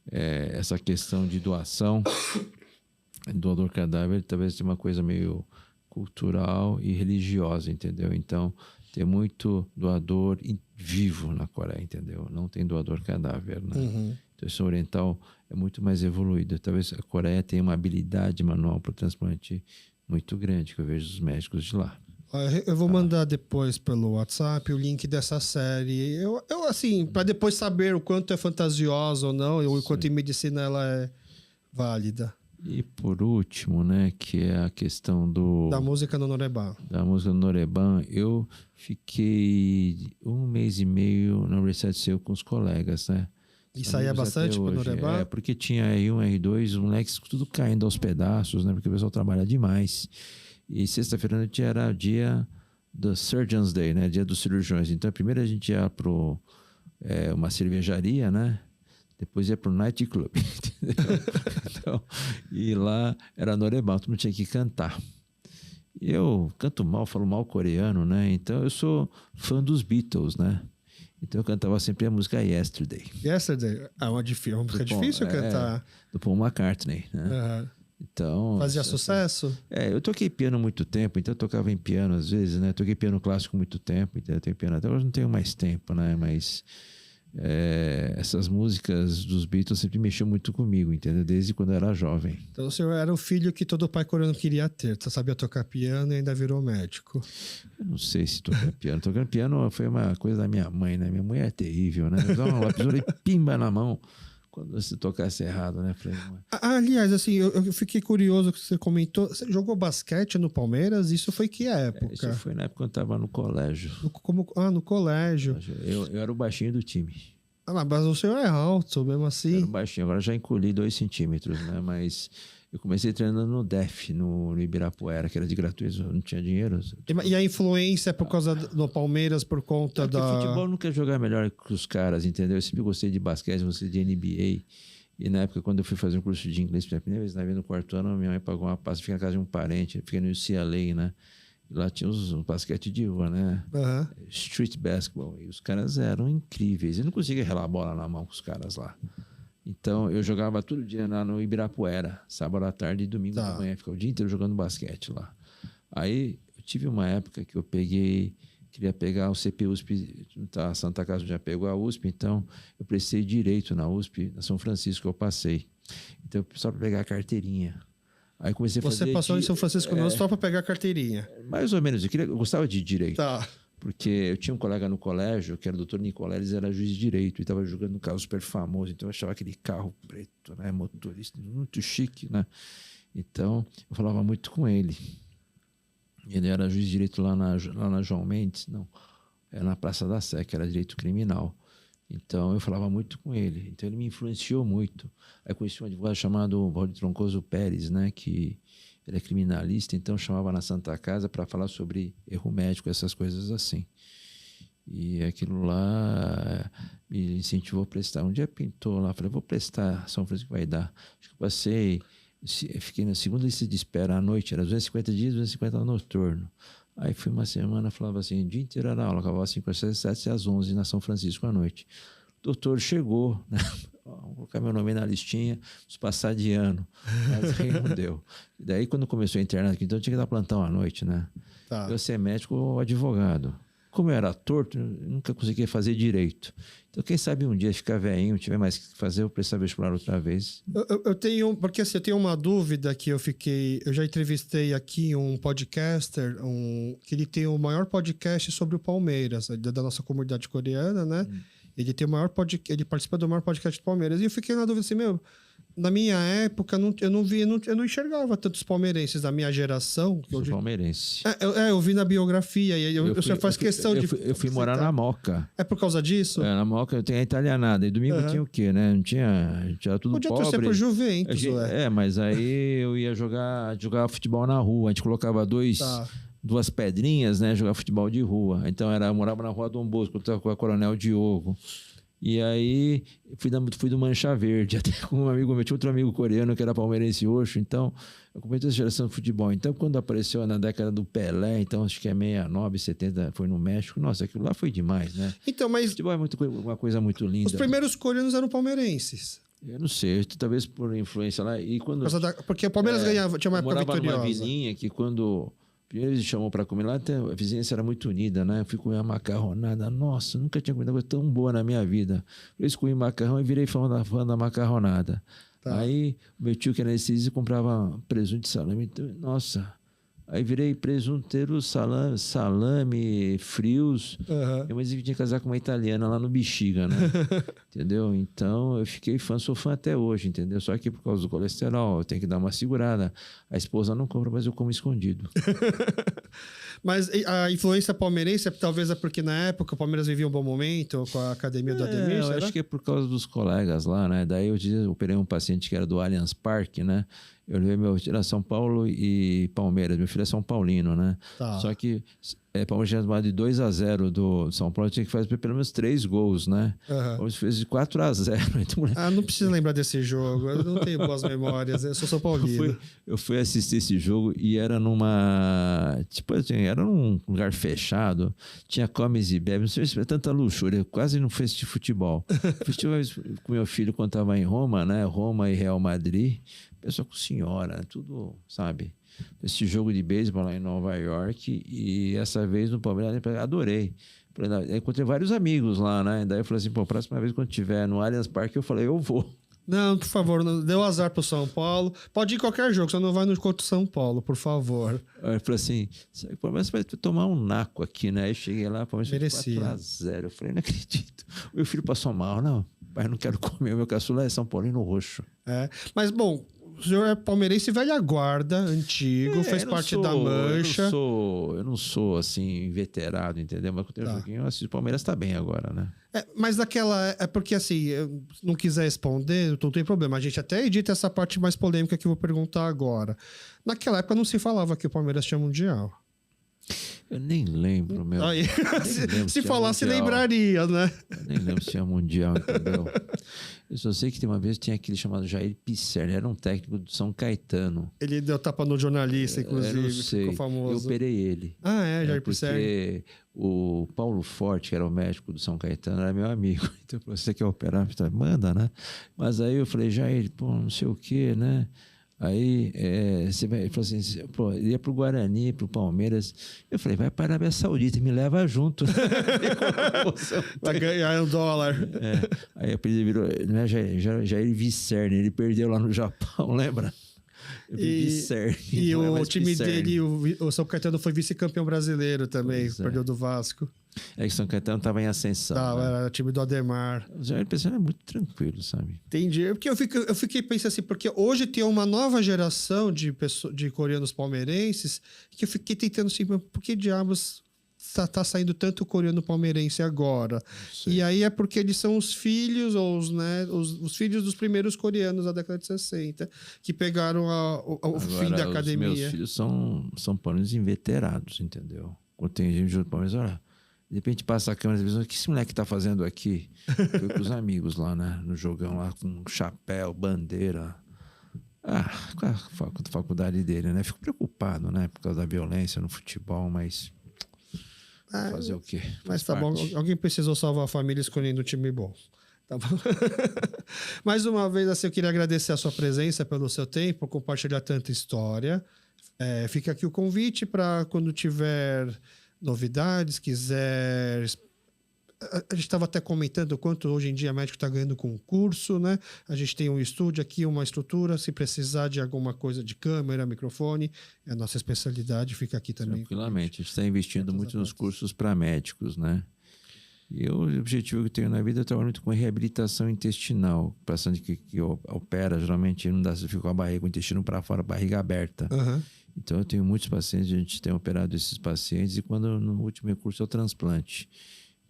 essa questão de doação, doador cadáver, talvez tenha uma coisa meio cultural e religiosa, entendeu? Então, tem muito doador vivo na Coreia, entendeu? Não tem doador cadáver, né? Então, esse oriental é muito mais evoluído. Talvez a Coreia tenha uma habilidade manual para o transplante muito grande, que eu vejo os médicos de lá. Eu vou mandar depois pelo WhatsApp o link dessa série. Eu assim, para depois saber o quanto é fantasiosa ou não, ou o quanto em medicina ela é válida. E por último, né, que é a questão da música no Noreban. Da música no Noreban, eu fiquei 1 mês e meio na Reset Seu com os colegas, né? E saía bastante pro Noreban? Porque tinha R1, R2, os moleques tudo caindo aos pedaços, né? Porque o pessoal trabalha demais. E sexta-feira à noite era dia do Surgeons Day, né? Dia dos cirurgiões. Então, primeiro a gente ia para uma cervejaria, né? Depois ia para o night club. Então, e lá era Noreban, todo mundo tinha que cantar. Eu canto mal, falo mal coreano, né? Então, eu sou fã dos Beatles, né? Então, eu cantava sempre a música Yesterday. Yesterday? Uma música difícil cantar. Do Paul McCartney, né? Então, fazia sucesso? Eu toquei piano muito tempo, então eu tocava em piano às vezes, né? Toquei piano clássico muito tempo, então eu tenho piano até hoje, não tenho mais tempo, né? Mas essas músicas dos Beatles sempre mexeu muito comigo, entendeu? Desde quando eu era jovem. Então o senhor era o filho que todo pai coreano queria ter. Você sabia tocar piano e ainda virou médico. Eu não sei se tocar piano. Tocando piano foi uma coisa da minha mãe, né? Minha mãe é terrível, né? Dá uma lapiseira e pimba na mão. Quando você tocasse errado, né? Falei, aliás, assim, eu fiquei curioso que você comentou. Você jogou basquete no Palmeiras? Isso foi que época? Isso foi na época que eu estava no colégio. No colégio. Eu era o baixinho do time. Mas o senhor é alto, mesmo assim. Eu era o baixinho, agora já encolhi 2 centímetros, né? Mas eu comecei treinando no DEF, no Ibirapuera, que era de gratuito, eu não tinha dinheiro. E a influência por causa do Palmeiras, por conta da... futebol não quer jogar melhor que os caras, entendeu? Eu sempre gostei de basquete, gostei de NBA. E na época, quando eu fui fazer um curso de inglês pela primeira vez, no 4º ano, minha mãe pagou uma pasta, fiquei na casa de um parente, fiquei no UCLA, né? E lá tinha os basquete de rua, né? Street basketball. E os caras eram incríveis. Eu não conseguia relar a bola na mão com os caras lá. Então, eu jogava todo dia lá no Ibirapuera, sábado à tarde e domingo de manhã. Ficava o dia inteiro jogando basquete lá. Aí, eu tive uma época que eu queria pegar o CPUSP, a Santa Casa já pegou a USP, então eu prestei direito na USP, na São Francisco, eu passei. Então, só para pegar a carteirinha. Aí comecei a fazer... Você passou em São Francisco só para pegar a carteirinha? Mais ou menos. Eu gostava de direito. Tá. Porque eu tinha um colega no colégio, que era o doutor Nicoleles, era juiz de direito e estava jogando um carro super famoso. Então eu achava aquele carro preto, né, motorista, muito chique, né? Então eu falava muito com ele. Ele era juiz de direito lá na João Mendes, não, era na Praça da Sé, que era direito criminal. Então eu falava muito com ele. Então ele me influenciou muito. Aí conheci um advogado chamado Valdir Troncoso Pérez, né, que ele é criminalista, então chamava na Santa Casa para falar sobre erro médico, essas coisas assim. E aquilo lá me incentivou a prestar. Um dia pintou lá, falei, vou prestar, São Francisco vai dar. Acho que eu passei, fiquei na segunda lista de espera à noite, era 250 dias, 250 no noturno. Aí fui uma semana, falava assim, o dia inteiro era aula, acabava às 5 às 6, 7 às 11 na São Francisco à noite. O doutor chegou, né? Vou colocar meu nome na listinha, vamos passar de ano. Mas aí não deu. E daí, quando começou a internet, então eu tinha que dar plantão à noite, né? Tá. Eu ser médico ou advogado. Como eu era torto, eu nunca conseguia fazer direito. Então, quem sabe um dia ficar velhinho, tiver mais que fazer, eu prestar vestibular outra vez. Eu tenho, porque assim, eu tenho uma dúvida que eu já entrevistei aqui um podcaster, que ele tem o maior podcast sobre o Palmeiras, da nossa comunidade coreana, né? Ele tem o maior podcast, ele participa do maior podcast do Palmeiras. E eu fiquei na dúvida assim, na minha época, eu não enxergava tantos palmeirenses da minha geração. Sou palmeirense. Eu vi na biografia e eu só faz questão de... Eu fui morar na Moca. É por causa disso? Na Moca eu tenho a italianada. E domingo tinha o quê, né? Não tinha... Tinha tudo Podia pobre. torcer pro Juventus, mas aí eu ia jogar futebol na rua. A gente colocava duas pedrinhas, né? Jogar futebol de rua. Então eu morava na rua Dom Bosco, com a Coronel Diogo. E aí fui do Mancha Verde, até com um amigo meu, tinha outro amigo coreano que era palmeirense roxo, então eu acompanhei essa geração de futebol. Então, quando apareceu na década do Pelé, então acho que é 69, 70, foi no México, nossa, aquilo lá foi demais, né? Então, mas... Futebol é uma coisa muito linda. Os primeiros coreanos eram palmeirenses. Eu não sei, talvez por influência lá. E quando, porque o Palmeiras ganhava, tinha uma época vitoriosa. Eu morava numa vilinha que quando... Primeiro eles chamou para comer lá, a vizinhança era muito unida, né? Eu fui comer uma macarronada. Nossa, nunca tinha comido uma coisa tão boa na minha vida. Eu comi macarrão e virei fã da macarronada. Tá. Aí o meu tio, que era anestesista, comprava presunto de salame. Então, nossa, aí virei presunteiro, salame, frios. Eu me dizia que tinha que casar com uma italiana lá no Bexiga, né? Entendeu? Então eu fiquei fã, sou fã até hoje, entendeu? Só que por causa do colesterol, eu tenho que dar uma segurada. A esposa não compra, mas eu como escondido. Mas a influência palmeirense talvez é porque na época o Palmeiras vivia um bom momento com a academia do Ademir, eu acho que é por causa dos colegas lá, né? Daí eu operei um paciente que era do Allianz Parque, né? Eu levei meu filho a São Paulo e Palmeiras. Meu filho é São Paulino, né? Tá. Só que Palmeiras tinha tomado de 2-0 do São Paulo, tinha que fazer pelo menos 3 gols, né? Palmeiras fez de 4-0. Então, não precisa lembrar desse jogo. Eu não tenho boas memórias. Eu sou São Paulino. Eu fui assistir esse jogo e era numa... Tipo assim, era num lugar fechado. Tinha comes e bebes. Não sei se foi tanta luxúria. Eu quase não fui assistir futebol. Fui com meu filho quando estava em Roma, né? Roma e Real Madrid. Pessoal com senhora, tudo, sabe? Esse jogo de beisebol lá em Nova York e essa vez no Palmeiras, adorei. Encontrei vários amigos lá, né? Daí eu falei assim, próxima vez quando tiver no Allianz Parque, eu falei, eu vou. Não, por favor, não deu azar pro São Paulo. Pode ir em qualquer jogo, só não vai no contra o São Paulo, por favor. Aí eu falei assim, mas você vai tomar um naco aqui, né? Aí cheguei lá, Palmeiras 4-0. Eu falei, não acredito. O meu filho passou mal, não. Pai, não quero comer, o meu caçula é São Paulino roxo. Mas bom, o senhor é palmeirense velha guarda, antigo, fez parte da mancha. Eu não sou assim, inveterado, entendeu? Mas quando tem um joguinho, o Palmeiras tá bem agora, né? Mas naquela... É porque assim, eu não quiser responder, não tem problema. A gente até edita essa parte mais polêmica que eu vou perguntar agora. Naquela época não se falava que o Palmeiras tinha mundial. Eu nem lembro, meu. Aí, se falasse, lembraria, né? Eu nem lembro se tinha mundial, entendeu? Eu só sei que tem uma vez tinha aquele chamado Jair Pisserni, era um técnico do São Caetano. Ele deu tapa no jornalista, inclusive, eu sei. Ficou famoso. Eu operei ele. Jair Pisserni. Porque o Paulo Forte, que era o médico do São Caetano, era meu amigo. Então, você quer operar? Manda, né? Mas aí eu falei, Jair, não sei o quê, né? Aí você vai, ele falou assim, ele ia pro Guarani, pro Palmeiras. Eu falei, vai para a Arábia Saudita, me leva junto. Vai ganhar $1. Aí a apelido virou, não é Jair Visserni, ele perdeu lá no Japão, lembra? E o time dele, o São Caetano, foi vice-campeão brasileiro também, perdeu do Vasco. É que São Caetano estava em ascensão. Era o time do Ademar. O Jair Pisserni é muito tranquilo, sabe? Entendi. Porque eu fiquei pensando assim, porque hoje tem uma nova geração de coreanos palmeirenses que eu fiquei tentando assim, por que diabos tá saindo tanto coreano palmeirense agora? E aí é porque eles são os filhos, ou os filhos dos primeiros coreanos da década de 60, que pegaram o fim da academia. Os meus filhos são paulinos inveterados, entendeu? Quando tem gente do Palmeiras, olha, De repente passa a câmera e diz, o que esse moleque tá fazendo aqui? Foi com os amigos lá, né? No jogão lá, com chapéu, bandeira. Com a faculdade dele, né? Fico preocupado, né? Por causa da violência no futebol, mas... fazer o quê? Mas tá bom, alguém precisou salvar a família escolhendo um time bom. Tá bom? Mais uma vez, assim, eu queria agradecer a sua presença, pelo seu tempo, compartilhar tanta história. Fica aqui o convite para quando tiver novidades, quiser... A gente estava até comentando o quanto hoje em dia médico está ganhando com o curso, né? A gente tem um estúdio aqui, uma estrutura. Se precisar de alguma coisa de câmera, microfone, é a nossa especialidade, fica aqui também. Tranquilamente. A gente está investindo muito nos cursos para médicos, né? E o objetivo que eu tenho na vida é trabalhar muito com reabilitação intestinal. Paciente que opera, geralmente não dá, fica com a barriga, o intestino para fora, a barriga aberta. Uhum. Então eu tenho muitos pacientes, a gente tem operado esses pacientes e quando no último recurso é o transplante.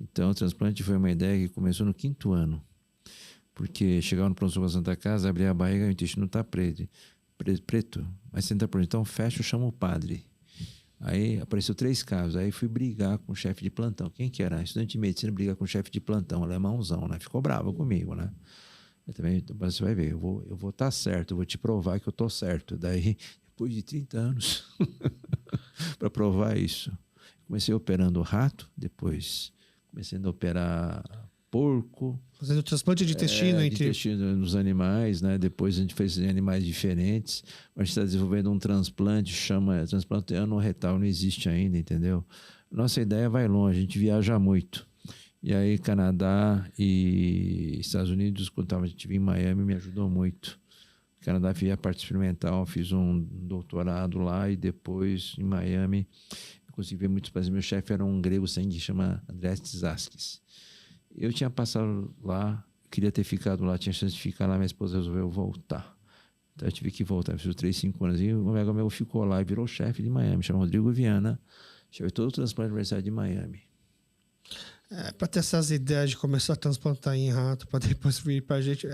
Então, o transplante foi uma ideia que começou no 5º ano. Porque chegava no pronto-socorro da Santa Casa, abria a barriga e o intestino está preto. Mas 60%. Então, fecha, eu chamo o padre. Aí, apareceu 3 casos. Aí, fui brigar com o chefe de plantão. Quem que era? Estudante de medicina brigar com o chefe de plantão. Alemãozão, né? Ficou bravo comigo, né? Eu também, você vai ver, eu vou estar certo. Eu vou te provar que eu estou certo. Daí, depois de 30 anos, para provar isso. Comecei operando rato, depois... comecei a operar porco. Fazendo transplante de intestino intestino nos animais, né? Depois a gente fez em animais diferentes. A gente está desenvolvendo um transplante, chama transplante anorretal, não existe ainda, entendeu? Nossa ideia vai longe, a gente viaja muito. E aí Canadá e Estados Unidos, quando a gente estive em Miami, me ajudou muito. Canadá fiz a parte experimental, fiz um doutorado lá e depois em Miami... consegui ver muitos pacientes. Meu chefe era um grego sangue que chama Andrés Tzaskis. Eu tinha passado lá, queria ter ficado lá, tinha chance de ficar lá, minha esposa resolveu voltar. Então eu tive que voltar, fiz 3, 5 anos. E o colega meu ficou lá e virou chefe de Miami, chama Rodrigo Viana, chefe de todo o transplante da Universidade de Miami. Para ter essas ideias de começar a transplantar em rato, para depois vir para a gente.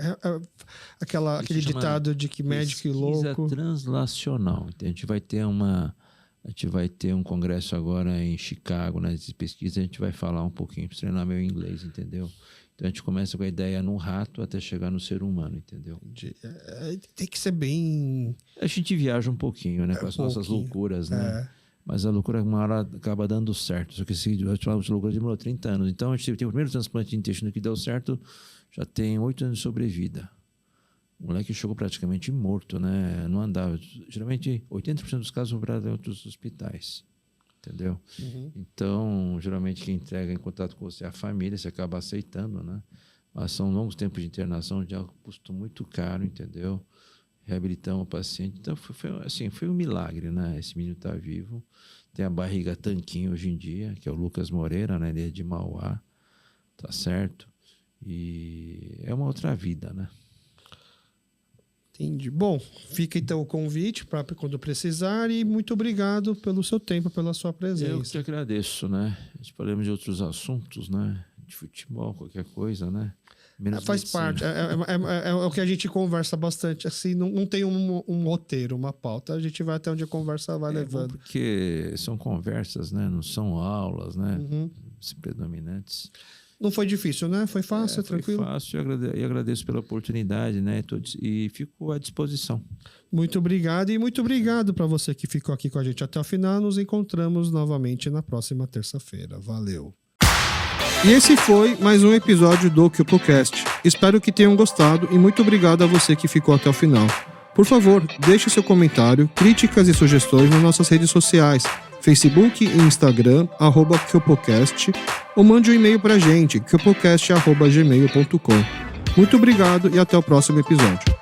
Aquele ditado de que médico e louco. Pesquisa translacional. Então, a gente vai ter um congresso agora em Chicago, né, de pesquisa, a gente vai falar um pouquinho, para treinar meu inglês, entendeu? Então a gente começa com a ideia no rato até chegar no ser humano, entendeu? Tem que ser bem... A gente viaja um pouquinho, né, com as nossas loucuras, né? Mas a loucura uma hora acaba dando certo. Só que essa loucura demorou 30 anos. Então a gente tem o primeiro transplante de intestino que deu certo, já tem 8 anos de sobrevida. O moleque chegou praticamente morto, né? Não andava. Geralmente, 80% dos casos são operados em outros hospitais. Entendeu? Uhum. Então, geralmente, quem entrega em contato com você é a família, você acaba aceitando, né? Mas são longos tempos de internação, de algo custo muito caro, entendeu? Reabilitamos o paciente. Então, foi um milagre, né? Esse menino está vivo. Tem a barriga tanquinho hoje em dia, que é o Lucas Moreira, né? Ele é de Mauá. Tá certo? E é uma outra vida, né? Entendi. Bom, fica então o convite para quando precisar e muito obrigado pelo seu tempo, pela sua presença. Eu que agradeço, né? A gente falamos de outros assuntos, né? De futebol, qualquer coisa, né? Faz parte. É o que a gente conversa bastante. Assim, não tem um roteiro, uma pauta. A gente vai até onde a conversa vai levando. Porque são conversas, né? Não são aulas, né? Uhum. Predominantes. Não foi difícil, né? Foi fácil, tranquilo? Foi fácil e agradeço pela oportunidade, né? E fico à disposição. Muito obrigado e muito obrigado para você que ficou aqui com a gente até o final. Nos encontramos novamente na próxima terça-feira. Valeu! E esse foi mais um episódio do QPOcast. Espero que tenham gostado e muito obrigado a você que ficou até o final. Por favor, deixe seu comentário, críticas e sugestões nas nossas redes sociais, Facebook e Instagram, @QPOcast, ou mande um e-mail pra gente, qpocast@gmail.com. Muito obrigado e até o próximo episódio.